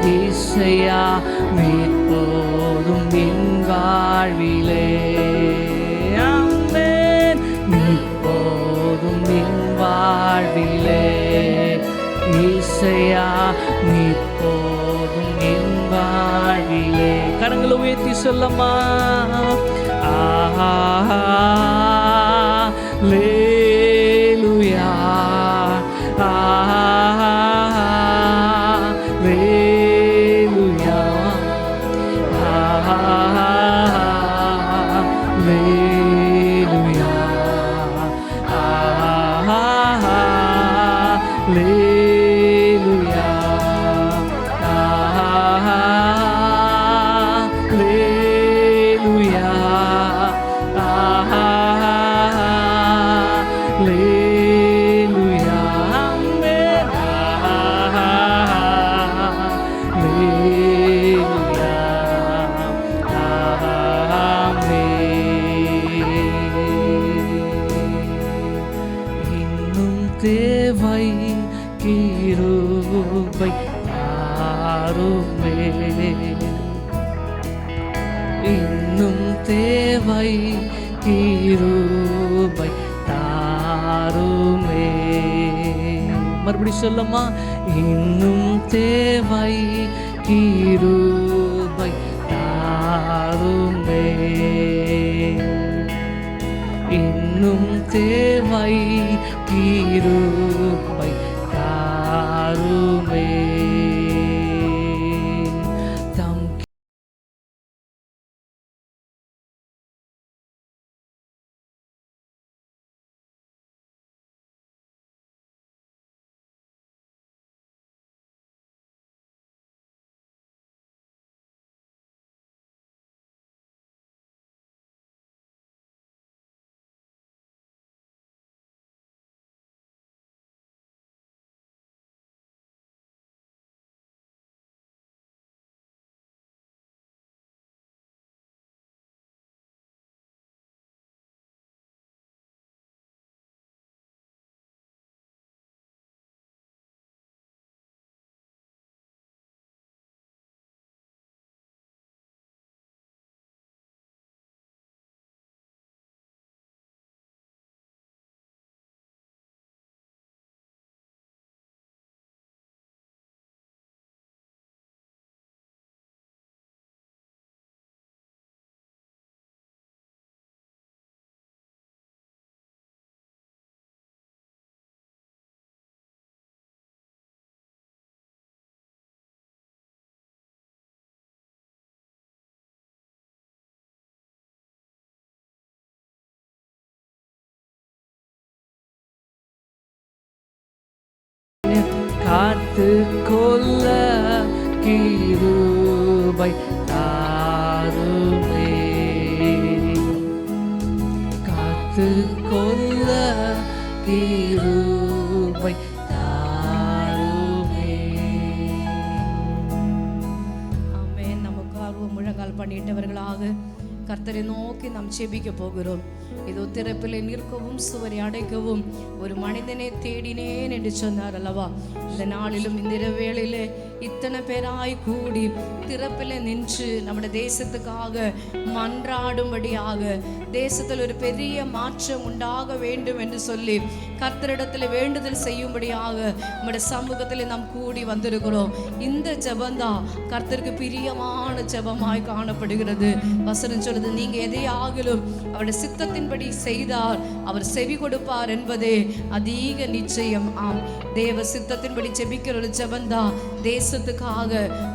இசையா. நீ போதும் என் வாழ்விலே. நீ போதும் என் வாழ்விலே இசையா. நீ போதும் என் வாழ்விலே. கரங்களை உயர்த்தி சொல்லமா. அல்லேலூயா. அல்லேலூயா. அல்லேலூயா. அல்லேலூயா. அல்லேலூயா. அல்லேலூயா. ஆமென். அல்லேலூயா. இன்னும் தேவை கிருபை தாருமே. இன்னும் தேவை கிருபை தாருமே. மறுபடி சொல்லமா. இன்னும் தேவை கிருபை தாருமே. இன்னும் தேவை கிருபை தாருமே. காத்து கொள்ள கிருபை தாருமே. காத்து கொள்ள கிருபை தாருமே. முழங்கால் பண்ணிட்டவர்களாக கர்த்தரை நோக்கி நாம் செபிக்க போகிறோம். இதோ திறப்பிலே நிற்கவும் சுவரை அடைக்கவும் ஒரு மனிதனை தேடினேன் என்று சொன்னார் அல்லவா? இந்த நாளிலும் இந்த இரவேளையிலே இத்தனை பேராய் கூடி திறப்பிலே நின்று நம்முடைய தேசத்துக்காக மன்றாடும்படியாக, தேசத்தில் ஒரு பெரிய மாற்றம் உண்டாக வேண்டும் என்று சொல்லி கர்த்தரிடத்தில் வேண்டுதல் செய்யும்படியாக நம்முடைய சமூகத்தில் நாம் கூடி வந்திருக்கிறோம். இந்த ஜெபந்தான் கர்த்தருக்கு பிரியமான ஜெபமாய் காணப்படுகிறது. வசனம் சொல்லுது, நீங்க எதையாகிலும் அவருடைய சித்தத்தின்படி செய்தால் அவர் செவி கொடுப்பார் என்பதே அதிக நிச்சயம். ஆம், தேவ சித்தத்தின்படி ஜெபிக்கிற ஒரு ஜெபந்தான் தேசத்துக்காக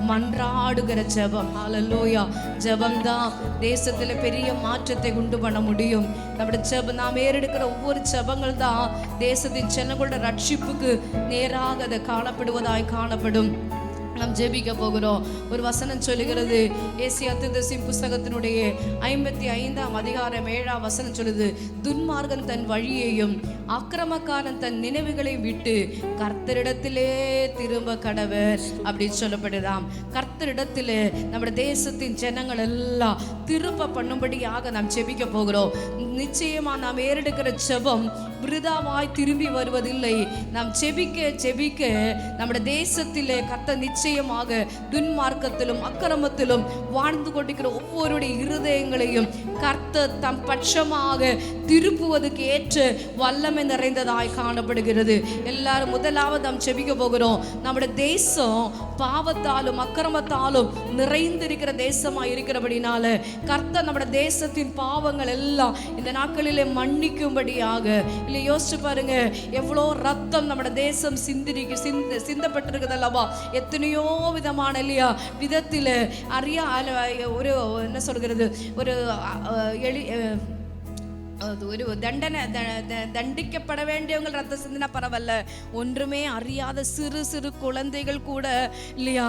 மன்றாடுகிற ஜெபம். ஹல்லேலூயா. ஜெபம்தான் தேசத்துல பெரிய மாற்றத்தை உண்டு பண்ண முடியும். நம்முடைய ஜெபம், நாம் ஏறெடுக்கிற ஒவ்வொரு ஜெபங்கள் தான் தேசத்தின் ஜனங்களோட ரட்சிப்புக்கு நேராக அதை காணப்படுவதாய் காணப்படும். நாம் ஜெபிக்க போகிறோம். ஒரு வசனம் சொல்லுகிறது, ஏசியா தீர்க்கதரிசியின் புஸ்தகத்தினுடைய 55ஆம் அதிகாரம் 7ஆம் வசனம் சொல்லுது, துன்மார்கன் தன் வழியையும் அக்கிரமக்காரன் தன் நினைவுகளை விட்டு கர்த்தரிடத்திலே திரும்ப கடவர் அப்படின்னு சொல்லப்படுதாம். கர்த்தரிடத்திலே நம்முடைய தேசத்தின் ஜனங்கள் எல்லாம் திரும்ப பண்ணும்படியாக நாம் ஜெபிக்க போகிறோம். நிச்சயமா நாம் ஏறெடுக்கிற ஜெபம் விருதாவாய் திரும்பி வருவதில்லை. நாம் ஜெபிக்க ஜெபிக்க நம்முடைய தேசத்திலே கர்த்தர் நிச்சயமாக துன்மார்க்கத்திலும் அக்கிரமத்திலும் வாழ்ந்து கொண்டிருக்கிற ஒவ்வொருடைய இருதயங்களையும் கர்த்தர் தம் பட்சமாக திருப்புவதற்கு ஏற்ற வல்லமை நிறைந்ததாய் காணப்படுகிறது. எல்லாரும் முதலாவது நாம் ஜெபிக்க போகிறோம். நம்முடைய தேசம் பாவத்தாலும் அக்கிரமத்தாலும் நிறைந்திருக்கிற தேசமா இருக்கிறபடினால கர்த்தர் நம்முடைய தேசத்தின் பாவங்கள் எல்லாம் இந்த நாட்களிலே மன்னிக்கும்படியாக, இல்லை யோசிச்சு பாருங்க, எவ்வளோ ரத்தம் நம்முடைய தேசம் சிந்தப்பட்டிருக்குது அல்லவா? எத்தனையோ விதமான இல்லையா விதத்தில் அறியா ஒரு என்ன சொல்கிறது, ஒரு ஒரு தண்டிக்கப்பட வேண்டியவங்க ரத்த சிந்தினா பரவாயில்ல, ஒன்றுமே அறியாத சிறு சிறு குழந்தைகள் கூட இல்லையா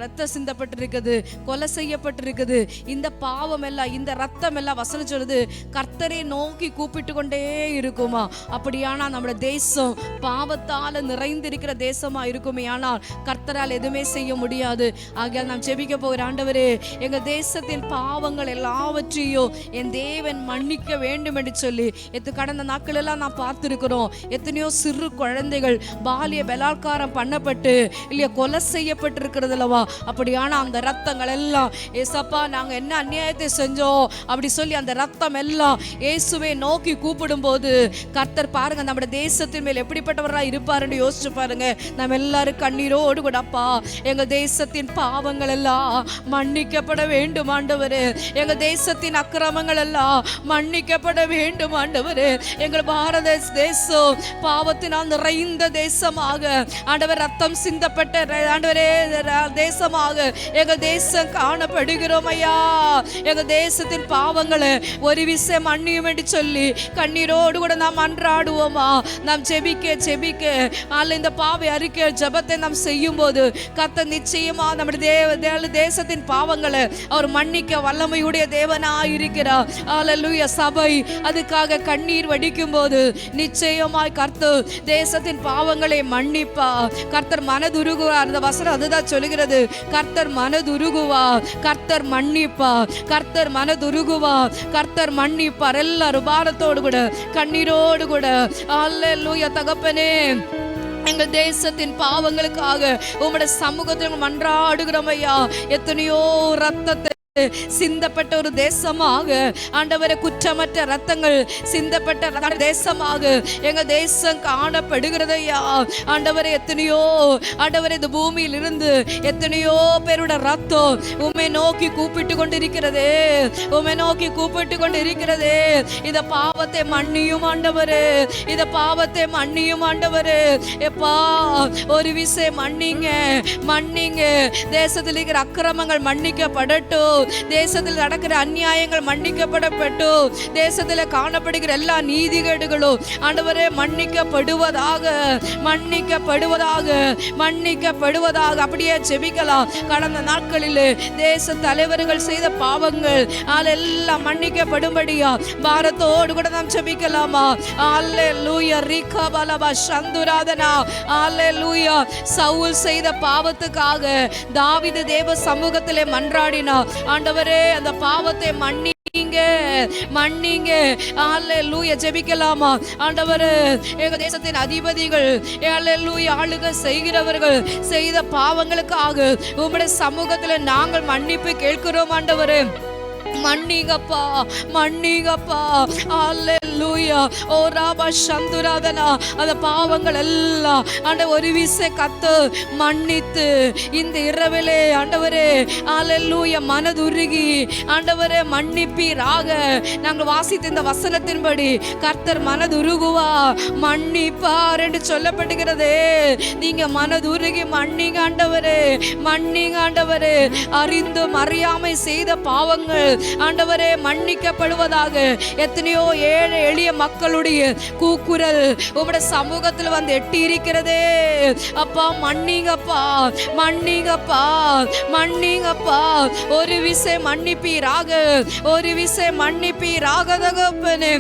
ரத்த சிந்தப்பட்டிருக்குது, கொலை செய்யப்பட்டிருக்குது. இந்த பாவம் எல்லாம், இந்த ரத்தம் எல்லாம் வசனம் சொல்லுது கர்த்தரை நோக்கி கூப்பிட்டு கொண்டே இருக்குமா? அப்படியானா நம்முடைய தேசம் பாவத்தால் நிறைந்திருக்கிற தேசமா இருக்குமே, ஆனால் கர்த்தரால் எதுவுமே செய்ய முடியாது. ஆகையால் நாம் ஜெபிக்க போகிற ஆண்டவரே, எங்க தேசத்தின் பாவங்கள் எல்லாவற்றையும் என் தேவன் மன்னிக்க வேண்டும் என்று சொல்லி கடந்த நாட்கள் எல்லாம் நான் பார்த்திருக்கிறோம். எத்தனையோ சிறு குழந்தைகள் பாலிய பலாத்காரம் பண்ணப்பட்டு இல்லையா கொலை செய்யப்பட்டிருக்கிறது அல்லவா? அப்படியான அந்த ரத்தங்கள் எல்லாம், ஏசப்பா நாங்க என்ன அநியாயத்தை செஞ்சோம் அப்படி சொல்லி அந்த ரத்தம் எல்லாம் இயேசுவை நோக்கி கூப்பிடும் போது கர்த்தர் பாருங்க நம்முடைய தேசத்தின் மேல் எப்படிப்பட்டவரா இருப்பாருன்னு யோசிச்சு பாருங்க. நம்ம எல்லாரும் கண்ணீரோடு கூடப்பா எங்க தேசத்தின் பாவங்கள் எல்லாம் மன்னிக்கப்பட வேண்டும் ஆண்டவரே, எங்க தேசத்தின் அக்கிரமங்கள் எல்லாம் மன்னிக்கப்பட வேண்டும் ஆண்டவரே. எங்கள் பாரத தேசம் பாவத்தினால் நிறைந்த தேசமாக ஆண்டவர் ரத்தம் சிந்தப்பட்ட ஆண்டவரே தேசமாக எங்க தேசம் காணப்படுகிறோம் ஐயா. எங்க தேசத்தின் பாவங்களை ஒரு விஷயம் மன்னியும் என்று சொல்லி கண்ணீரோடு கூட நாம் அன்றாடுவோமா? நாம் ஜெபிக்க ஜெபிக்க இந்த பாவை அறிக்கை ஜெபத்தை நாம் செய்யும் போது கர்த்தர் நிச்சயமா நம்முடைய தேசத்தின் பாவங்களை அவர் மன்னிக்க வல்லமையுடைய தேவனாய் இருக்கிறார். ஹல்லேலூயா. சபை அதுக்காக கண்ணீர் வடிக்கும் போது நிச்சயமாய் கர்த்தர் தேசத்தின் பாவங்களை மன்னிப்பா. கர்த்தர் மனதுருகுவார். அந்த வசனம் அதுதான் சொல்லுகிறது, கர்த்தர் மனதுருகுவார், கர்த்தர் மன்னிப்பார், கர்த்தர் மனதுருகுவார், கர்த்தர் மன்னிப்பார். எல்லாரும் பாரத்தோடு கூட கண்ணீரோடு கூட அல்லேலூயா. தகப்பனே, எங்கள் தேசத்தின் பாவங்களுக்காக உம்முடைய சமூகத்தில் மன்றாடுகிறோம் ஐயா. எத்தனையோ ரத்தத்தை சிந்தப்பட்ட ஒரு தேசமாக ஆண்டவரே, குற்றமற்ற ரத்தங்கள் சிந்தப்பட்ட தேசமாக எங்க தேசம் காணப்படுகிறது ஐயா. ஆண்டவரே, எத்தனையோ ஆண்டவரே இந்த பூமியில் இருந்து எத்தனையோ பேரோட ரத்தம் உம்மை நோக்கி கூப்பிட்டு கொண்டிருக்கிறதே, உம்மை நோக்கி கூப்பிட்டு கொண்டிருக்கிறதே. இந்த பாவத்தை மன்னியும் ஆண்டவரே, இந்த பாவத்தை மன்னியும் ஆண்டவரே. எப்பா ஒரு விஷயம் மன்னிங்க, மன்னிங்க. தேசத்தில் இருக்கிற அக்கிரமங்கள் மன்னிக்கப்படட்டும். தேசத்தில் நடக்கிற அநியாயங்கள் மன்னிக்கப்படப்பட்டும். தேசத்தில் காணப்படுகிற எல்லா நீதிகேடுகளும் ஆண்டவரே மன்னிக்கப்படுவதாக, மன்னிக்கப்படுவதாக, மன்னிக்கப்படுவதாக. அப்படியே ஜெபிக்கலாம். கடந்த நாட்களில் தேச தலைவர்கள் செய்த பாவங்கள் எல்லாம் மன்னிக்கப்படும்படியா பாரத்தோடு கூட நாம் ஜெபிக்கலாமா? அல்லேலூயா. ரிகபலபா சந்துராதனா. அல்லேலூயா. சவுல் செய்த பாவத்துக்காக தாவீது தேவ சமூகத்திலே மன்றாடினார். ஆண்டவரே அந்த பாவத்தை மன்னிங்க, மன்னிங்க. அல்லேலூயா. ஜெபிக்கலாமா? ஆண்டவரே எங்க தேசத்தின் அதிபதிகள் அல்லேலூயா ஆளுகை செய்கிறவர்கள் செய்த பாவங்களுக்காக உம்முடைய சமூகத்தில் நாங்கள் மன்னிப்பு கேட்கிறோம். ஆண்டவரே மன்னிங்கப்பா, மன்னிங்கப்பா. அல்லேலூயா. ஓ ராபா சந்துராதனா. அந்த பாவங்கள் எல்லாம் ஆண்டவர் ஒரு விசை கத்து மன்னித்து இந்த இரவிலே ஆண்டவரே அல்லேலூயா மனதுருகி ஆண்டவரே மன்னிப்பீராக. நாங்கள் வாசித்த இந்த வசனத்தின்படி கர்த்தர் மனதுருகுவா, மன்னிப்பார் என்று சொல்லப்படுகிறதே. நீங்க மனதுருகி மன்னிங்க ஆண்டவரே, மன்னிங்க ஆண்டவரே. அறிந்தும் அறியாமை செய்த பாவங்கள் ஆண்டவரே மன்னிக்கப்படுவதாக. எத்தனையோ ஏழை எளிய மக்களுடைய கூக்குரல் உம்முடைய சமூகத்தில் வந்து எட்டி இருக்கிறதே. அப்பா மன்னிங்கப்பா, மன்னிங்கப்பா, மன்னிங்கப்பா. ஒரு விசை மன்னிப்பீராக, ஒரு விசை மன்னிப்பீராக தகப்பனே.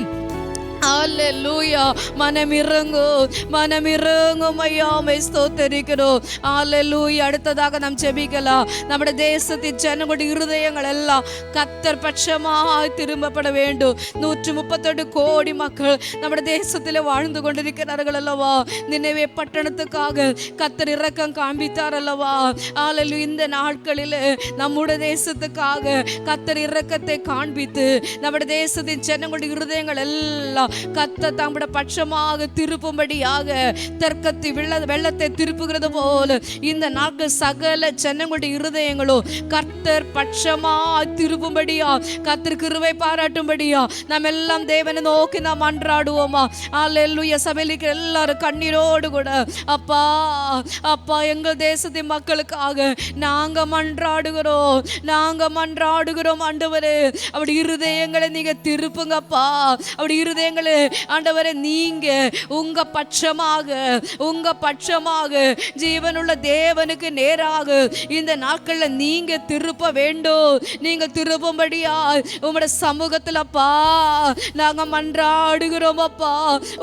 அல்லேலூயா. மனமிறங்கு, மனமிறங்கும் ஐயா, ஸ்தோத்திரிக்கிறோம். அல்லேலூயா. அடுத்ததாக நாம் ஜெபிக்கலாம். நம்முடைய தேசத்தின் ஜனங்களுடைய இருதயங்கள் எல்லாம் கர்த்தர் பட்சமாய் திரும்பப்பட வேண்டும். 138 கோடி மக்கள் நம்முடைய தேசத்தில் வாழ்ந்து கொண்டிருக்கிறார்கள் அல்லவா? நினைவே பட்டணத்துக்காக கர்த்தர் இரக்கம் காண்பித்தார் அல்லவா? அல்லேலூயா. இந்த நாட்களில் நம்முடைய தேசத்துக்காக கர்த்தர் இரக்கத்தை காண்பித்து நம்முடைய தேசத்தின் ஜனங்களுடைய இருதயங்கள் எல்லாம் கர்த்தர் தம்முடைய பட்சமாக திருப்பும்படியாக தர்க்கத்தை வெள்ளத்தை திருப்புகிறது போல இந்த நாட்கள் சகல ஜனங்களுடைய இருதயங்களும் கர்த்தர் பட்சமாக திருப்பும்படியா, கர்த்தர் கிருபை பாராட்டும்படியா நம்ம எல்லாம் தேவனை நோக்கி நாம் மன்றாடுவோமா? அல்லேலூயா. சபையில எல்லாரும் கண்ணீரோடு கூட அப்பா, அப்பா எங்கள் தேசத்தின் மக்களுக்காக நாங்க மன்றாடுகிறோம், நாங்க மன்றாடுகிறோம். ஆண்டவரே அப்படி இருதயங்களை நீங்க திருப்புங்கப்பா. அப்படி இருதயங்களை ஆண்டவரே நீங்க உங்க பட்சமாக, உங்க பட்சமாக ஜீவனுள்ள தேவனுக்கு நேராக இந்த நாட்கள்ல நீங்க திருப்ப வேண்டும். நீங்க திருப்பும்படியா உம்முடைய சமூகத்தில் அப்பா நாங்க மன்றாடுகிறோம். அப்பா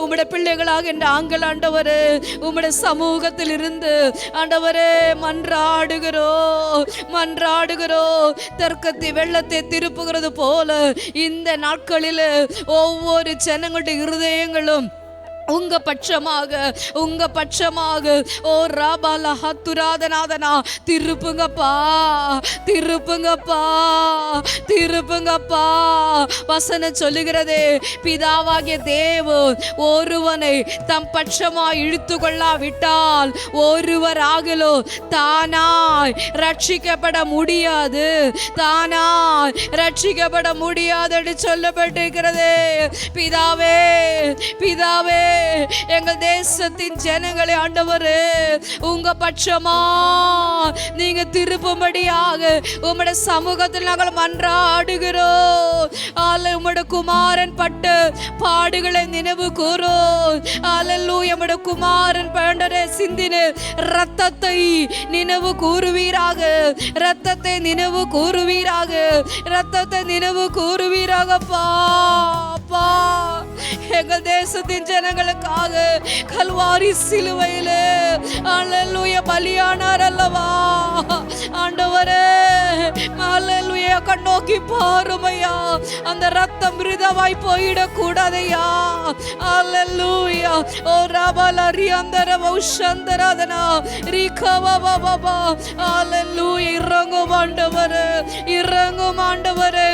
உம்முடைய பிள்ளைகளாக நாங்கள் ஆண்டவரே உம்முடைய சமூகத்தில் இருந்து ஆண்டவரே மன்றாடுகிறோம், மன்றாடுகிறோம். தர்க்கத்தை வெள்ளத்தை திருப்புகிறது போல இந்த நாட்களில் ஒவ்வொரு ஜனங்களுடைய இருதயங்களும் உங்க பட்சமாக, உங்க பட்சமாக ஓ ராபாலா ஹத்துராதநாதனா திருப்புங்கப்பா, திருப்புங்கப்பா, திருப்புங்கப்பா. வசனம் சொல்லுகிறதே, பிதாவாகிய தேவன் ஒருவனை தம் பட்சமாய் இழுத்து கொள்ளாவிட்டால் ஒருவராகலோ தானாய் ரட்சிக்கப்பட முடியாது, தானாய் ரட்சிக்கப்பட முடியாது என்று சொல்லப்பட்டிருக்கிறது. பிதாவே, பிதாவே எங்கள் தேசத்தின் ஜனங்களை ஆண்டவரே உங்க பட்சமா நீங்க திருப்பும்படியாக உம்முடைய சமூகத்தில் நாங்கள் மன்றாடுகிறோம். உம்முடைய குமாரன் பட்ட பாடுகளை நினைவு கூறும். அல்லேலூயா. உம்முடைய குமாரன் பண்டரே சிந்தின இரத்தத்தை நினைவு கூறுவீராக, இரத்தத்தை நினைவு கூறுவீராக, இரத்தத்தை நினைவு கூறுவீராகப்பா. அப்பா எங்கள் தேசத்தின் ஜனங்களுக்காக கல்வாரி சிலுவையிலே அல்லேலூயா பலியானார் அல்லவா? ஆண்டவரே அல்லேலூயா கண்ணோக்கி பாருமையா, அந்த ரத்தம் மிருதவாய் போயிடக் கூடாதையா. அல்லேலூயா. ஓ ரபலரி அந்தர வௌஷந்தரதனா ரிகவா பாபா. அல்லேலூயா. இறங்கும் ஆண்டவரே, இறங்கும் ஆண்டவரே.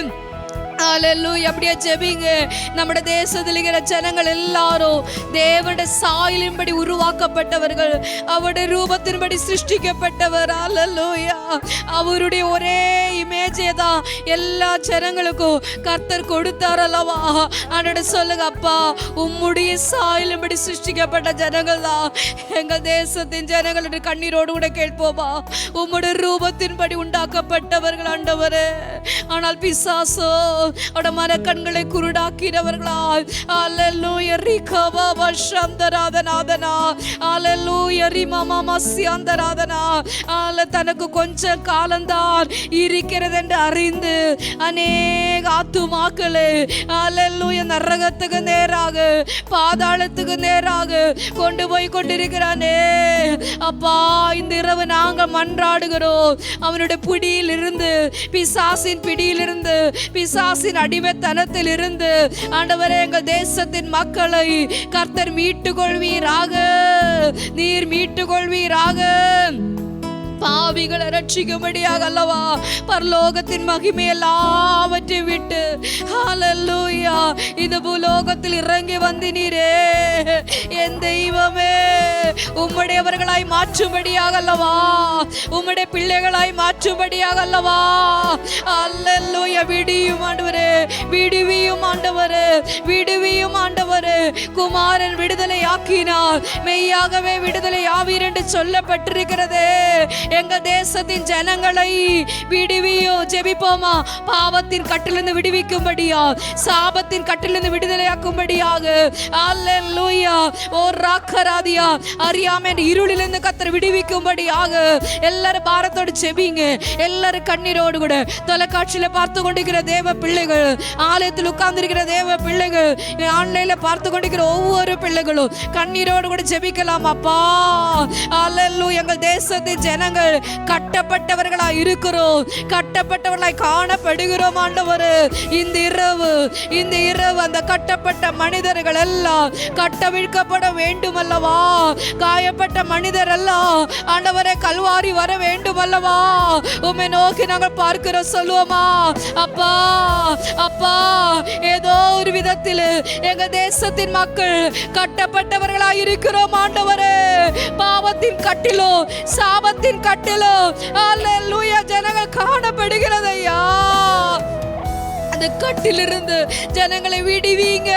அல்லேலூயா. அப்படியே ஜெபிங்க. நம்முடைய தேசத்தில் இருக்கிற ஜனங்கள் எல்லாரும் தேவனுடைய சாயலின்படி உருவாக்கப்பட்டவர்கள், அவருடைய ரூபத்தின்படி சிருஷ்டிக்கப்பட்டவர். அல்லேலூயா. அவருடைய ஒரே இமேஜை தான் எல்லா ஜனங்களுக்கும் கர்த்தர் கொடுத்தார் அல்லவா. ஆண்டவரே சொல்லுங்க அப்பா, உம்முடைய சாயலின்படி சிருஷ்டிக்கப்பட்ட ஜனங்கள் தான் எங்கள் தேசத்தின் ஜனங்கள் என்று கண்ணீரோடு கூட கேட்போமா. உம்முடைய ரூபத்தின்படி உண்டாக்கப்பட்டவர்கள் ஆண்டவரே. ஆனால் பிசாசோ அவட மனக்கண்களை குருடாக்கினவர்களால் அல்லேலூயா ரிகவா வஷந்தராதனாதனா அல்லேலூயா ரிமமம சியந்தராதனா தனக்கு கொஞ்சம் காலம்தான் இருக்கிறது என்று அறிந்து அநேக ஆத்துமாக்களை அல்லேலூயா நரகத்துக்கு நேராக பாதாளத்துக்கு நேராக கொண்டு போய் கொண்டிருக்கிறானே அப்பா. இந்த இரவு நாங்கள் மன்றாடுகிறோம், அவனுடைய பிடியில் இருந்து, பிசாசின் பிடியில் இருந்து, பிசாசின் அடிமைத்தனத்தில் இருந்து ஆண்டவரே எங்கள் தேசத்தின் மக்களை கர்த்தர் மீட்டுக் கொள்வீராக, நீர் மீட்டுக் கொள்வீராக. பாவிகளை ரட்சிக்கும்படியாக அல்லவா பரலோகத்தின் மகிமை எல்லாவற்றை விட்டு ஹல்லேலூயா இந்த பூலோகத்தில் இறங்கி வந்தினீரே என் தெய்வமே. உம்முடையவர்களாய் மாற்றும்படியாக அல்லவா, உம்முடைய பிள்ளைகளாய் மாற்றும்படியாக அல்லவா. ஹல்லேலூயா விடியும் ஆண்டவரே, விடுவியும் ஆண்டவரே, விடுவியும் ஆண்டவரே. குமாரன் விடுதலை ஆக்கினார், மெய்யாகவே விடுதலை ஆவீர் என்று சொல்லப்பட்டிருக்கிறதே. எங்க தேசத்தின் ஜனங்களை விடுவியோ. ஜெபிப்போமா. பாவத்தின் கட்டிலிருந்து விடுவிக்கும்படியா, சாபத்தின் கட்டிலிருந்து விடுதலையாக்கும்படியாக அல்லேலூயா. ஓ ராக்கராதியா அறியாம இருளிலிருந்து கர்த்தர் விடுவிக்கும்படியாக எல்லாரும் பாரத்தோடு ஜெபிங்க. எல்லாரும் கண்ணீரோடு கூட தொலைக்காட்சியில பார்த்து கொண்டிருக்கிற தேவ பிள்ளைகள், ஆலயத்தில் உட்கார்ந்திருக்கிற தேவ பிள்ளைகள், ஆன்லைன்ல பார்த்து கொண்டிருக்கிற ஒவ்வொரு பிள்ளைகளும் கண்ணீரோடு கூட ஜெபிக்கலாம் அப்பா. அல்லேலூயா. எங்கள் தேசத்தின் ஜனங்கள் கட்டப்பட்டவர்களாய் இருக்கிறோம், கட்டப்பட்டவர்களாய் காணப்படுகிறோம் ஆண்டவரே. இந்த இரவு அந்த கட்டப்பட்ட மனிதர்கள் எல்லாம் கட்டவிழ்க்கப்பட வேண்டும் அல்லவா. காயப்பட்ட மனிதர் எல்லாம் ஆண்டவரே கல்வாரி வர வேண்டும் அல்லவா. உம்மை நோக்கி நாங்கள் பார்க்கிறோம், சொல்லுவோமா. அப்பா அப்பா, ஏதோ ஒரு விதத்தில் எங்க தேசத்தின் மக்கள் கட்டப்பட்டவர்களாய் இருக்கிறோம் ஆண்டவரே. பாவத்தின் கட்டிலோ சாபத்தின் கட்டிலோ அல்லேலூயா ஜனங்கள் காணப்படுகிறது ஐயா. அந்த கட்டிலிருந்து ஜனங்களை விடுவீங்க,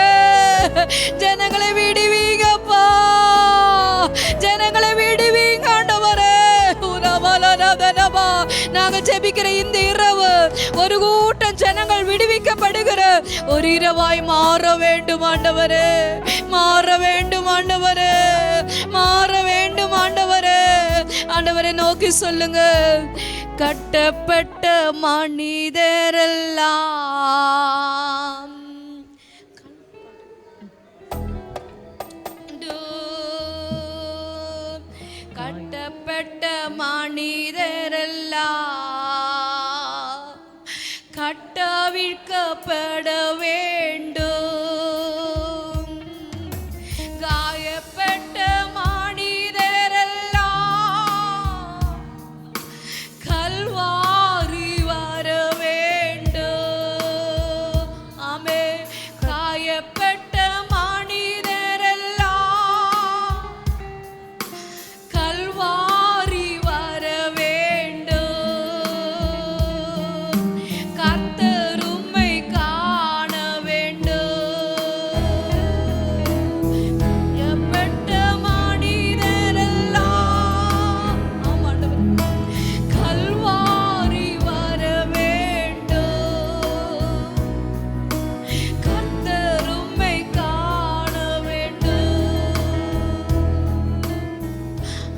ஜனங்களை விடுவீங்கப்பா, ஜனங்களை விடுவீங்க ஆண்டவரே. நாங்க ஜெபிக்கிற இந்த இரவு ஒரு கூட்டம் ஜனங்கள் விடுவிக்கப்படுகிற ஒரு இரவாய் மாற வேண்டும் ஆண்டவரே, மாற வேண்டும் ஆண்டவரே, மாற வேண்டும் ஆண்டவரே. ஆண்டவரை நோக்கி சொல்லுங்க. கட்டப்பட்ட மனிதரெல்லாம் கட்டப்பட்ட மனிதரெல்லாம் கட்டவிழ்க்கப்பட வேண்டும். காயப்பட்ட மனிதரெல்லாம் கல்வாரி வர வேண்டும். ஆமே. காயப்பட்ட மனிதரெல்லாம் கல்வாரி வர வேண்டும். கர்த்தர் உம்மை காண வேண்டும். எப்பட்ட மனிதரெல்லாம் கல்வாரி வர வேண்டும். கர்த்தர் உம்மை காண வேண்டும்.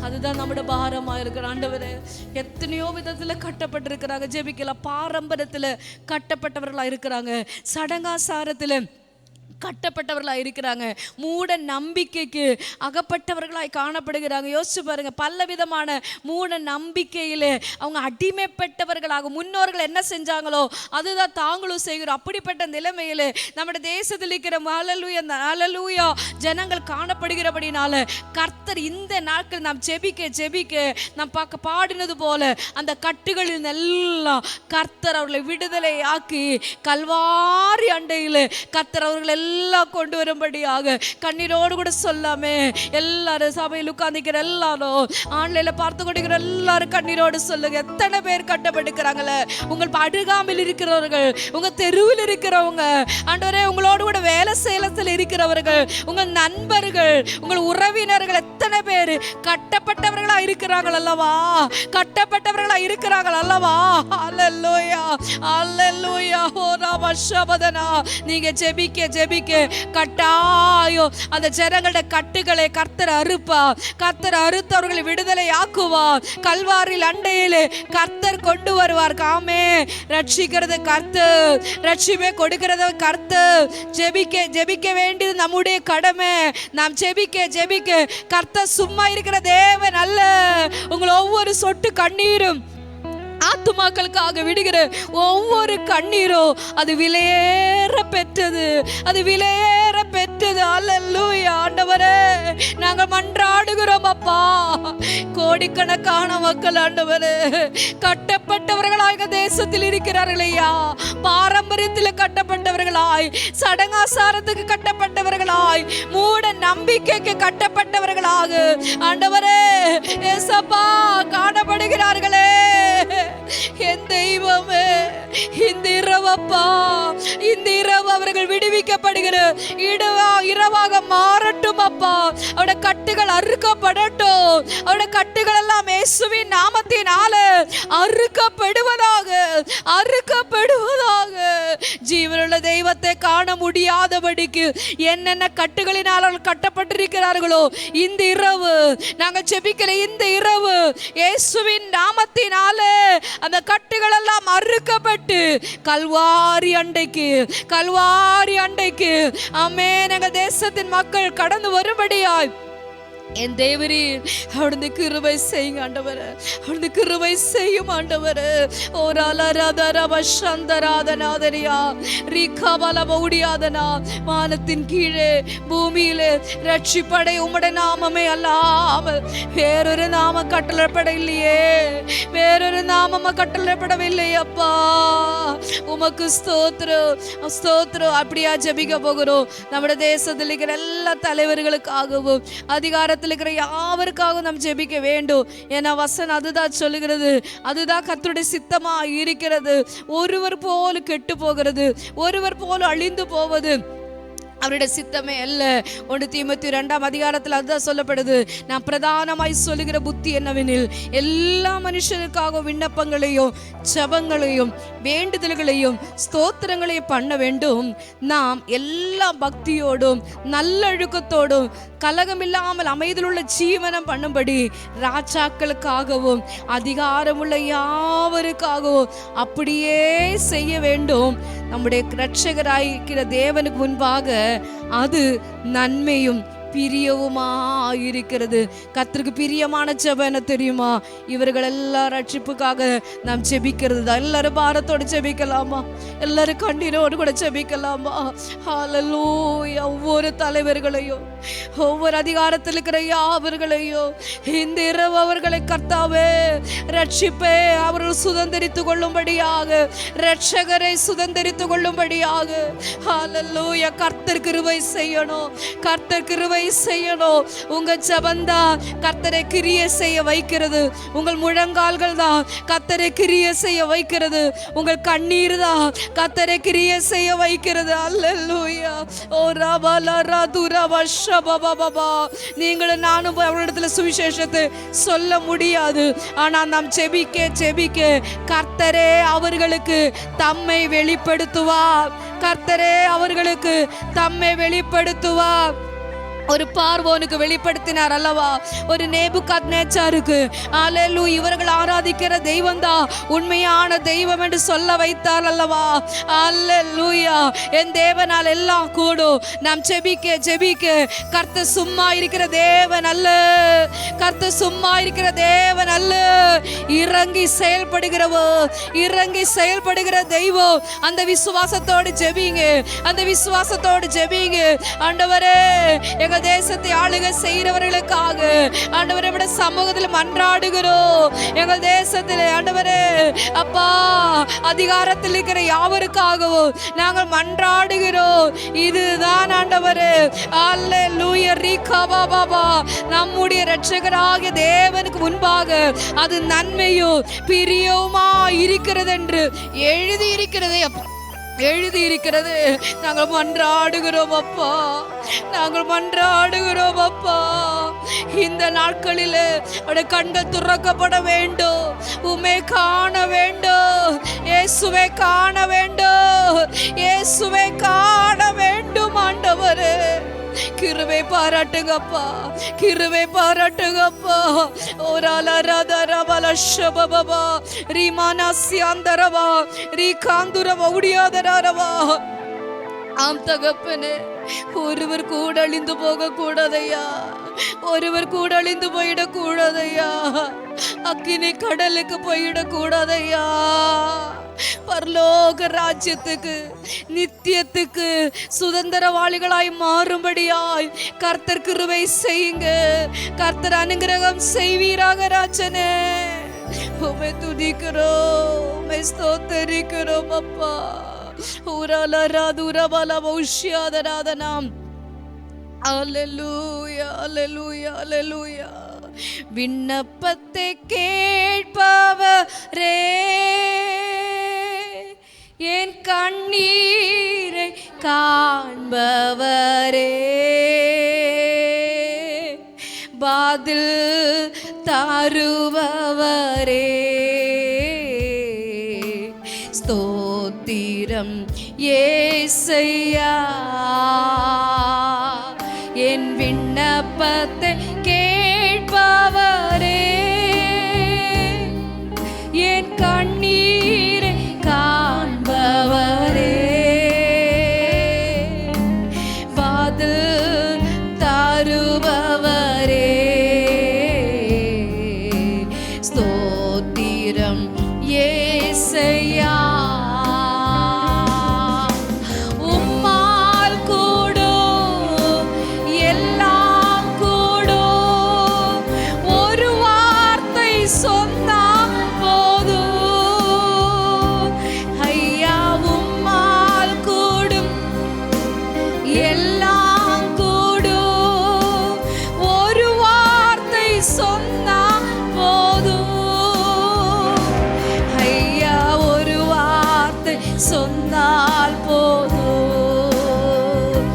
அதுதான் நம்முடைய பாரமா இருக்கிற ஆண்டவரே. எத்தனையோ விதத்துல கட்டப்பட்டிருக்கிறாங்க. ஜெபிக்கலாம். பாரம்பரியத்துல கட்டப்பட்டவர்களா இருக்கிறாங்க, சடங்காசாரத்துல கட்டப்பட்டவர்களாக இருக்கிறாங்க, மூட நம்பிக்கைக்கு அகப்பட்டவர்களாய் காணப்படுகிறாங்க. யோசிச்சு பாருங்க. பல விதமான மூட நம்பிக்கையிலே அவங்க அடிமைப்பட்டவர்களாக, முன்னோர்கள் என்ன செஞ்சாங்களோ அதுதான் தாங்களும் செய்கிறோம். அப்படிப்பட்ட நிலைமையில நம்முடைய தேசத்தில் இருக்கிற ஹல்லேலூயா ஜனங்கள் காணப்படுகிறபடினால கர்த்தர் இந்த நாட்கள் நாம் ஜெபிக்க ஜெபிக்க நாம் பாடினது போல அந்த கட்டுகளில் எல்லாம் கர்த்தர் அவர்களை விடுதலை ஆக்கி கல்வாரி அண்டையில் கர்த்தர் அவர்கள் எல்லாம் கொண்டு வரும்படியாக கண்ணீரோடு கூட சொல்லாமே எல்லாரும் சபையில் உட்கார்ந்துக்கிற எல்லாரும் ஆன்லைன்ல பார்த்து கொண்டிருக்கிற எல்லாரும் கண்ணீரோடு சொல்லுங்க. எத்தனை பேர் கட்டப்பட்டுக்கிறாங்களே, உங்கள் அருகாமையில் இருக்கிறவர்கள், உங்க தெருவில் இருக்கிறவங்க, ஆண்டவரே உங்களோடு கூட வேலை சேலத்தில் இருக்கிறவர்கள், உங்கள் நண்பர்கள், உங்கள் உறவினர்கள், எத்தனை பேர் கட்டப்பட்டவர்களா இருக்கிறார்கள் அல்லவா, கட்டப்பட்டவர்களா இருக்கிறார்கள் அல்லவா. அல்லேலூயா அல்லேலூயா. ஓ ராமா ஷபதனா. நீங்க ஜெபிக்க ஜெபிக்க கட்டாயம் அந்த ஜனங்களோட கட்டுகளை கர்த்தர் அறுப்பா. கர்த்தர் அறுத்தவர்களை விடுதலை ஆக்குவார். கல்வாரில் அண்டையிலே கர்த்தர் கொண்டு வருவார். காமே ரட்சிக்கிறது கர்த்தர், ரட்சிப்பை கொடுக்கிறது கர்த்தர். ஜெபிக்க ஜெபிக்க வேண்டியது நம்முடைய கடமை. நாம் ஜெபிக்க ஜெபிக்க கர்த்தர் சும்மா இருக்கிற தேவன் அல்ல. உங்கள் ஒவ்வொரு சொட்டு கண்ணீரும், ஆத்துமாக்களுக்காக விடுகிற ஒவ்வொரு கண்ணீரும் அது விலையேற பெற்றது, அது விலையேற பெற்றது. அல்லேலூயா. ஆண்டவரே நாங்கள் மன்றாடுகிறோம் அப்பா. கோடிக்கணக்கான மக்கள் ஆண்டவரே கட்டப்பட்டவர்களாக தேசத்தில் இருக்கிறார்களையா. பாரம்பரியத்தில் கட்டப்பட்டவர்களாய், சடங்காசாரத்துக்கு கட்டப்பட்டவர்களாய், மூட நம்பிக்கைக்கு கட்டப்பட்டவர்களாக ஆண்டவரே ஏசப்பா காணப்படுகிறார்களே. என் தெய்வமே, இந்த இரவப்பா, இந்த இரவு அவர்கள் விடுவிக்கப்படுகிற இரவாக மாறட்டும் அப்பா. அவருடைய கட்டுகள் அறுக்கப்படட்டும். அவருடைய கட்டுகள் எல்லாம் இயேசுவின் நாமத்தினால அறுக்கப்படுவதாக, அறுக்கப்படுவதாக. ஜீவனுள்ள தெய்வத்தை காண முடியாதபடிக்கு என்னென்ன கட்டுகளினால் அவர்கள் கட்டப்பட்டிருக்கிறார்களோ இந்த இரவு நாங்கள் ஜெபிக்கிற இந்த இரவு இயேசுவின் நாமத்தினால அந்த கட்டுகள் எல்லாம் அறுக்கப்பட்டு கல்வாரி அண்டைக்கு, கல்வாரி அண்டைக்கு ஆமென் எங்கள் தேசத்தின் மக்கள் கடந்து வரும்படியாய் என் தேவரீர் அவருடைய கிருபை செய்யுங்க ஆண்டவரே. அவருடைய கிருபை செய்யும் ஆண்டவரே. வானத்தின் கீழே பூமியிலே ரட்சிப்படை உம்முடைய நாமமே அல்லாமல் வேறொரு நாம கட்டளப்பட இல்லையே, வேறொரு நாம கட்டளப்படவில்லை அப்பா. உமக்கு ஸ்தோத்திரம் ஸ்தோத்திரம். அப்படியா ஜெபிக்க போகிறோம். நம்முடைய தேசத்தில் இருக்கிற எல்லா தலைவர்களுக்காகவும் அதிகாரத்தில் இருக்கிற யாவருக்காகவும் நாம் ஜெபிக்க வேண்டும். ஏன்னா வசனம் அதுதான் சொல்லுகிறது, அதுதான் கர்த்தருடைய சித்தமா இருக்கிறது. ஒருவர் போல கெட்டு போகிறது, ஒருவர் போல அழிந்து போவது அவருடைய சித்தமே அல்ல. 1 தீமோத்தேயு 2ஆம் அதிகாரத்தில் அதுதான் சொல்லப்படுது. நான் பிரதானமாய் சொல்லுகிற புத்தி என்னவெனில் எல்லா மனுஷனுக்காக விண்ணப்பங்களையும் ஜெபங்களையும் வேண்டுதல்களையும் ஸ்தோத்திரங்களையும் பண்ண வேண்டும். நாம் எல்லா பக்தியோடும் நல்லொழுக்கத்தோடும் கலகமில்லாமல் அமைதியுள்ள ஜீவனம் பண்ணும்படி ராஜாக்களுக்காகவும் அதிகாரமுள்ள யாவருக்காகவும் அப்படியே செய்ய வேண்டும். நம்முடைய இரட்சகராயிருக்கிற தேவனுக்கு முன்பாக அது நன்மையும் பிரியவுமாயிருக்கிறது. கர்த்தருக்கு பிரியமான ஜெபம் என்ன தெரியுமா? இவர்கள் எல்லாரும் ரட்சிப்புக்காக நாம் ஜெபிக்கிறது தான். எல்லாரும் பாரத்தோடு ஜெபிக்கலாமா? எல்லாரும் கண்ணீரோடு கூட ஜெபிக்கலாமா? ஹல்லேலூயா. ஒவ்வொரு தலைவர்களையும், ஒவ்வொரு அதிகாரத்தில் இருக்கிற யாவர்களையும் இந்த இரவு அவர்களை கர்த்தாவே ரட்சிப்பே அவர்கள் சுதந்திரித்துக் கொள்ளும்படியாக, இரட்சகரை சுதந்திரித்துக் கொள்ளும்படியாக ஹல்லேலூயா. கர்த்தர் கிருபை செய்யணும், கர்த்தர் கிருபை செய்யணும். உங்க ஜெபந்தா கர்த்தரை கிரியை செய்ய வைக்கிறது. உங்கள் முழங்கால்கள் தான் கர்த்தரை கிரியை செய்ய வைக்கிறது. உங்கள் கண்ணீர் தான் கர்த்தரை கிரியை செய்ய வைக்கிறது. அல்லேலூயா. ஓ ரபல ரதுரவ ஷபபபபா. நீங்களும் நானும் அவரிடத்துல சுவிசேஷத்தை சொல்ல முடியாது. ஆனால் நாம் ஜெபிக்க ஜெபிக்க கர்த்தரே அவர்களுக்கு தம்மை வெளிப்படுத்துவார். கர்த்தரே அவர்களுக்கு தம்மை வெளிப்படுத்துவார். ஒரு பார்வோனுக்கு வெளிப்படுத்தினார் அல்லவா, ஒரு நேபுகாத்நேச்சாருக்கு. அல்லேலூயா. இவர்கள் ஆராதிக்கிற தெய்வம் தான் உண்மையான தெய்வம் என்று சொல்ல வைத்தார் அல்லவா. அல்லேலூயா. என் தேவனால் எல்லாம் கூடும். நாம் ஜெபிக்க ஜெபிக்க கர்த்தர் சும்மா இருக்கிற தேவன் அல்ல, கர்த்தர் சும்மா இருக்கிற தேவன் அல்ல. இறங்கி செயல்படுகிறவர், இறங்கி செயல்படுகிற தெய்வம். அந்த விசுவாசத்தோடு ஜெபிங்க, அந்த விசுவாசத்தோடு ஜெபிங்க. ஆண்டவரே எங்க தேசத்தை ஆளுகை செய்கிறவர்களுக்காக ஆண்டவரே சமூகத்தில் மன்றாடுகிறோம். எங்கள் தேசத்தில் ஆண்டவரே அப்பா அதிகாரத்தில் இருக்கிற யாவருக்காகவும் நாங்கள் மன்றாடுகிறோம். இதுதான் ஆண்டவரே. அல்லேலூயா. ரீகாபா பாபா, நம்முடைய இரட்சகராகிய தேவனுக்கு முன்பாக அது நன்மையோ பிரியவுமா இருக்கிறது என்று எழுதியிருக்கிறதே அப்பா, எழுதியிருக்கிறது. நாங்கள் மன்றாடுகிறோம் அப்பா, நாங்கள் மன்றாடுகிறோம் அப்பா. இந்த நாட்களில் அவருடைய கண்கள் துறக்கப்பட வேண்டும். உம்மை காண வேண்டும். இயேசுவை காண வேண்டும். இயேசுவை காண வேண்டும் ஆண்டவரே. கிருபை பாராட்டுங்கப்பா, கிருபை பாராட்டுங்கப்பா. ஓரால ரதரவல ஷபபபா ரீமானா சியாந்தரவா ரீகாந்துரவா உடியாதரவா. ஆம் தகப்பனே, ஒருவர் கூட அழிந்து போக கூடாதையா, ஒருவர் கூட அழிந்து போயிடக்கூடாதையா, அக்கினி கடலுக்கு போயிடக்கூடாதையா. பரலோக ராஜ்யத்துக்கு நித்தியத்துக்கு சுதந்திரவாளிகளாய் மாறும்படியாய் கர்த்தர் கிருபை செய்யுங்க. கர்த்தர் அனுகிரகம் செய்வீராக ராஜனே. உம்மை துதிக்கிறோம், உம்மை ஸ்தோத்தரிக்கிறோம் அப்பா. அல்லேலூயா, அல்லேலூயா, அல்லேலூயா. விண்ணப்பத்தை கேட்பவரே, என் கண்ணீரை காண்பவரே, பதில் தருபவரே, ஸ்தோத்திரம் ஏசையா. என் விண்ணப்பத்தை கேட்பவரே, என் கண்ணீரை காண்பவரே, பதில் தருபவரே, ஸ்தோத்திரம் ஏசையா. சொன்னால் போதும்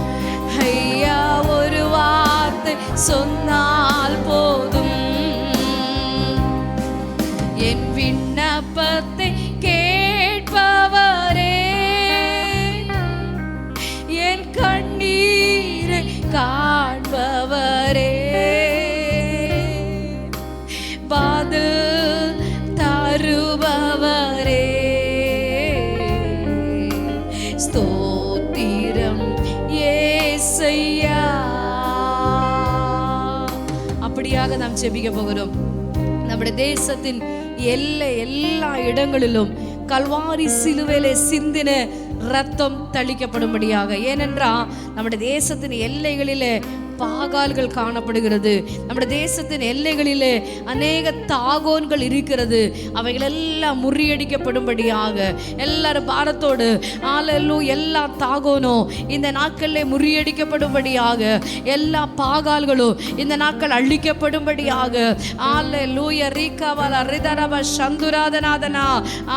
ஐயா, ஒரு வார்த்தை சொன்னால் போதும். என் விண்ணப்பத்தை கேட்பவரே, என் கண்ணீரை காண்பவரே, பதில் தருபவரே, ஸ்தோத்திரம் ஏசையா. அப்படியாக நாம் ஜெபிக்க போகிறோம். நம்முடைய தேசத்தின் எல்லா இடங்களிலும் கல்வாரி சிலுவையிலே சிந்தின ரத்தம் தளிக்கப்படும்படியாக. ஏனென்றால் நம்முடைய தேசத்தின் எல்லைகளிலே பாகால்கள் காணப்படுகிறது. நம்முடைய தேசத்தின் எல்லைகளிலே அநேக தாகோன்கள் இருக்கிறது. அவைகள் எல்லாம் முறியடிக்கப்படும்படியாக எல்லாரும் பாரத்தோடு அல்லேலூயா. எல்லா தாகோனும் இந்த நாட்களில் முறியடிக்கப்படும்படியாக, எல்லா பாகால்களும் இந்த நாட்கள் அழிக்கப்படும்படியாக. அல்லேலூயா. ரீகாவால ரிதரவ சந்துராதநாதனா.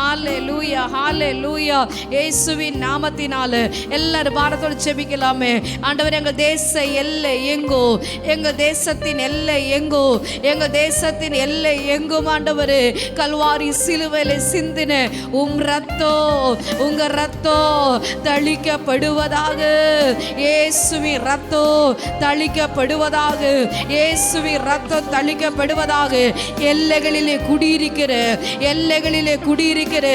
அல்லேலூயா, அல்லேலூயா. இயேசுவின் நாமத்தினால எல்லாரும் பாரத்தோடு ஜெபிக்கலாமே. ஆண்டவர், எங்கள் தேச எல்லை எங்கோ, எங்க தேசத்தின் எல்லை எங்கோ, எங்க தேசத்தின் எல்லை எங்கும் ஆண்டவரே கல்வாரி சிலுவையில சிந்தின உங்க ரத்தம் தளிக்கப்படுவதாக. இயேசுவின் ரத்தம் தளிக்கப்படுவதாக. இயேசுவின் ரத்தம் தளிக்கப்படுவதாக. எல்லைகளிலே குடியிருக்கிற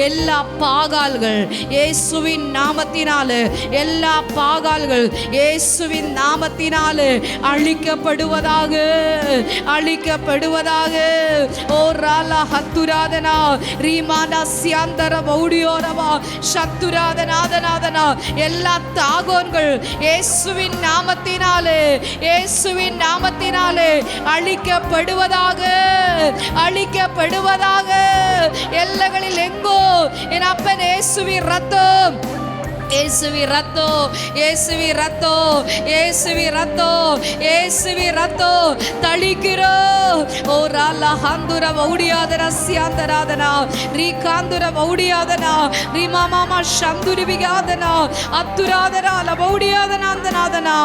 எல்லா பாகால்கள் இயேசுவின் நாமத்தினால, எல்லா பாகால்கள் இயேசுவின் நாமத்தினால நாமத்தினாலே அழிக்கப்படுவதாக, அழிக்கப்படுவதாக. ஓ ராலா ஹத்துராதனா ரீமானா சியாந்தர பௌடியோரமா சத்துராதநாதநாதனா எல்லா தாகோன்கள் இயேசுவின் நாமத்தினாலே, இயேசுவின் நாமத்தினாலே அழிக்கப்படுவதாக, அழிக்கப்படுவதாக. எல்லைகளில் எங்கோ என் அப்பன் இயேசுவின் ரத்தம், இயேசுவி ரத்தோ, இயேசுவி ரத்தோ, இயேசுவி ரத்தோ, இயேசுவி ரத்தோ தளிக்கிறோ. ஓ ராலா ஹந்துர மௌடியாதனா சியாந்தராதனா ரீகாந்துர மௌடியாதனா ரீமாமாமா சந்துரிவிகாதனா அத்துராதனா லபௌடியாதனாந்தனாதனா.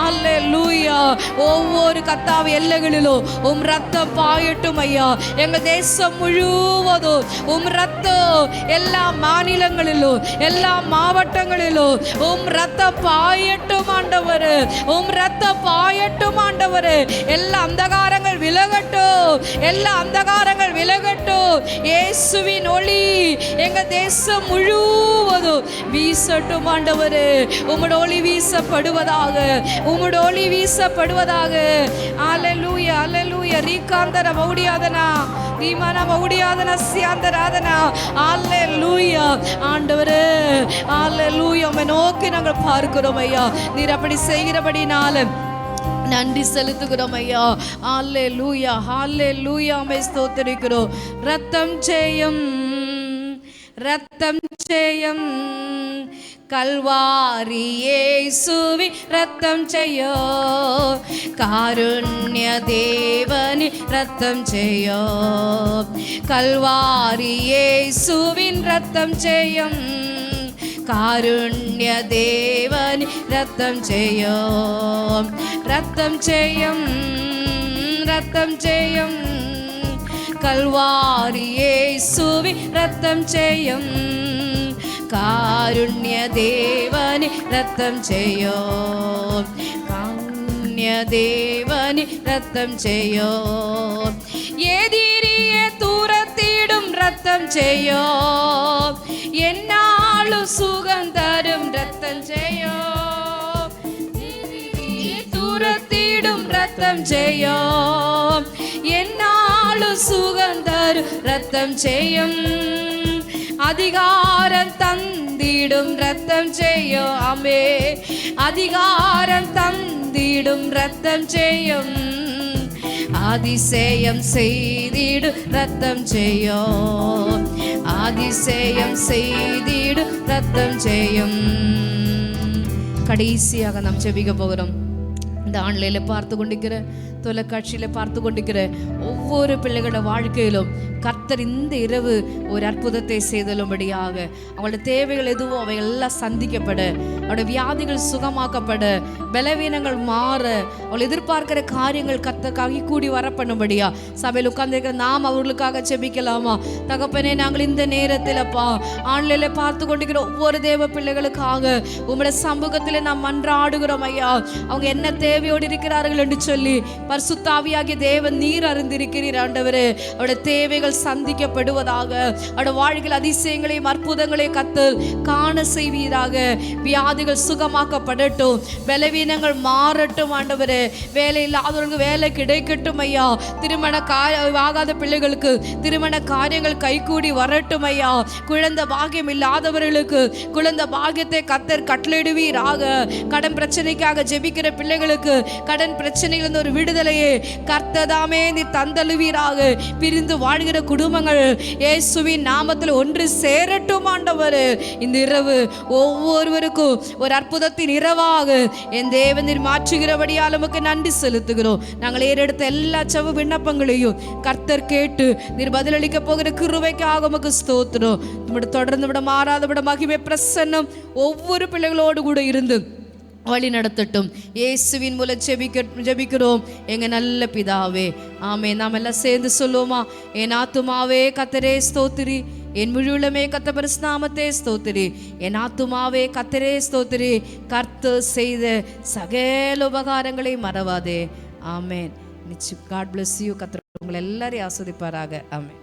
அல்லேலூயா. ஒவ்வொரு கத்தாவி எல்லைகளிலும் உம் ரத்தம் பாயட்டும் ஐயா. எங்க தேசம் முழுவதும் உம் ரத்தம், எல்லா மாநிலங்களிலும் எல்லா மாவட்ட உம் ரத்தம் பாயட்டும் ஆண்டவரே, உம் ரத்தம் பாயட்டும் ஆண்டவரே. எல்லா அந்தகாரங்கள் விலகட்டும், எல்லா அந்தகாரங்கள் விலகட்டும். இயேசுவின் ஒளி எங்க தேசம் முழுவதும் வீசட்டும் ஆண்டவரே. உம்முடைய ஒளி வீசப்படுவதாக, உம்முடைய ஒளி வீசப்படுவதாக. அல்லேலூயா, அல்லேலூயா. ரீகாந்தர மௌடியாதனா ரீமானா மௌடியாதனா சியாந்தராதனா. அல்லேலூயா ஆண்டவரே, அல்லேலூயா. உம்மை நோக்கி நாங்கள் பார்க்கிறோம் ஐயா. நீர் அப்படி செய்கிறபடினால நன்றி செலுத்துகிறோம் ஐயா. அல்லேலூயா, அல்லேலூயா. உம்மை ஸ்தோத்திரிக்கிறோம். ரத்தம் ஜெயம், ரத்தம் ஜெயம். கல்வாரி இயேசுவி ரத்தம் செய்யோ, காருண்ய தேவனி ரத்தம் செய்யோ. கல்வாரி இயேசுவின் ரத்தம் செய்யும், காருண்ய தேவனி ரத்தம் செய்யோ. ரத்தம் செய்யும், ரத்தம் செய்யும். கல்வாரி இயேசுவி ரத்தம் செய்யும், காருண்ய தேவனி ரத்தம் செய்யோ. காருண்ய தேவனி ரத்தம் செய்யோ. எதிரியே தூரத்திடும் ரத்தம் செய்யோ, என்னாலும் சுகம் தரும் ரத்தம் செய்யோ. தூரத்திடும் ரத்தம் செய்யோ, என்னாலும் சுகம் தரும் ரத்தம் செய்யும். அதிகாரம் தந்திடும் ரத்தம் செய்யோ. ஆமே, அதிகாரம் தந்திடும் ரத்தம் செய்யும். அதிசயம் செய்திடு ரத்தம் செய்யோ, அதிசயம் செய்திடு ரத்தம் செய்யும். கடைசியாக நாம் ஜெபிக்க போகிறோம். இந்த ஆன்லைனில் பார்த்து கொண்டிருக்கிற, தொலைக்காட்சியில் பார்த்து கொண்டிருக்கிற ஒவ்வொரு பிள்ளைகளோட வாழ்க்கையிலும் கர்த்தர் இந்த இரவு ஒரு அற்புதத்தை செய்தலும்படியாக, அவங்களோட தேவைகள் எதுவோ அவை எல்லாம் சந்திக்கப்பட, அவங்களோட வியாதிகள் சுகமாக்கப்பட, பலவீனங்கள் மாற, அவள் எதிர்பார்க்கிற காரியங்கள் கர்த்தருக்காக கூடி வர பண்ணும்படியா சபையில் உட்கார்ந்துருக்கிற நாம் அவர்களுக்காக ஜெபிக்கலாமா? தகப்பனே, நாங்கள் இந்த நேரத்தில்ப்பா ஆன்லைனில் பார்த்து கொண்டிருக்கிற ஒவ்வொரு தேவ பிள்ளைகளுக்காக உங்களுடைய சமூகத்தில் நாம் மன்றாடுகிறோம் ஐயா. அவங்க என்ன தேவையோடு இருக்கிறார்கள் என்று சொல்லி பரிசுத்த ஆவியாகிய தேவன் நீர் அறிந்திருக்கிறீர் ஆண்டவரே. அவருடைய தேவைகள் சந்திக்கப்படுவதாக, அவருடைய வாழ்க்கையில் அதிசயங்களையும் அற்புதங்களையும் கர்த்தர் காண செய்வீராக. வியாதிகள் சுகமாக்கப்படட்டும், பலவீனங்கள் மாறட்டும் ஆண்டவரே. வேலை இல்லாதவர்களுக்கு வேலை கிடைக்கட்டும் ஐயா. திருமண ஆகாத பிள்ளைகளுக்கு திருமண காரியங்கள் கைகூடி வரட்டும் ஐயா. குழந்தை பாக்கியம் இல்லாதவர்களுக்கு குழந்தை பாக்கியத்தை கர்த்தர் கட்டளையிடுவீராக. கடன் பிரச்சனைக்காக ஜெபிக்கிற பிள்ளைகளுக்கு கடன் பிரச்சனையிலிருந்து ஒரு விடுதலையே கர்த்ததாமே நீ தந்தழுவீராக. பிரிந்து வாழ்கிற குடும்பங்கள் இயேசுவின் நாமத்தில் ஒன்று சேரட்டும் ஆண்டவரே. இந்த இரவு ஒவ்வொருவருக்கும் ஒரு அற்புதத்தின் இரவாக என் தேவன் மாற்றுகிறபடியால் உமக்கு நன்றி செலுத்துகிறோம். நாங்கள் ஏறெடுத்த எல்லா செவ விண்ணப்பங்களையும் கர்த்தர் கேட்டு நீர் பதிலளிக்க போகிற கிருபைக்காக உமக்கு ஸ்தோத்திரம். தொடர்ந்து விட மாறாத விட மகிமை பிரசன்னம் ஒவ்வொரு பிள்ளைகளோடு கூட இருந்து வழி நடத்தட்டும். இயேசுவின் மூலம் ஜெபிக்கிறோம் எங்க நல்ல பிதாவே, ஆமே. நாம் எல்லாம் சேர்ந்து சொல்லுவோமா? என் ஆத்துமாவே கர்த்தரே ஸ்தோத்திரி, என் முழுவலுமே கர்த்தர் பரிசுத்த நாமத்தை ஸ்தோத்திரி. என் ஆத்துமாவே கர்த்தரே ஸ்தோத்திரி, கர்த்தர் செய்த சகல உபகாரங்களை மறவாதே. ஆமேன். நிச்சயம். God bless you. கர்த்தர் உங்களை எல்லாரையும் ஆஸ்வதிப்பாராக. ஆமேன்.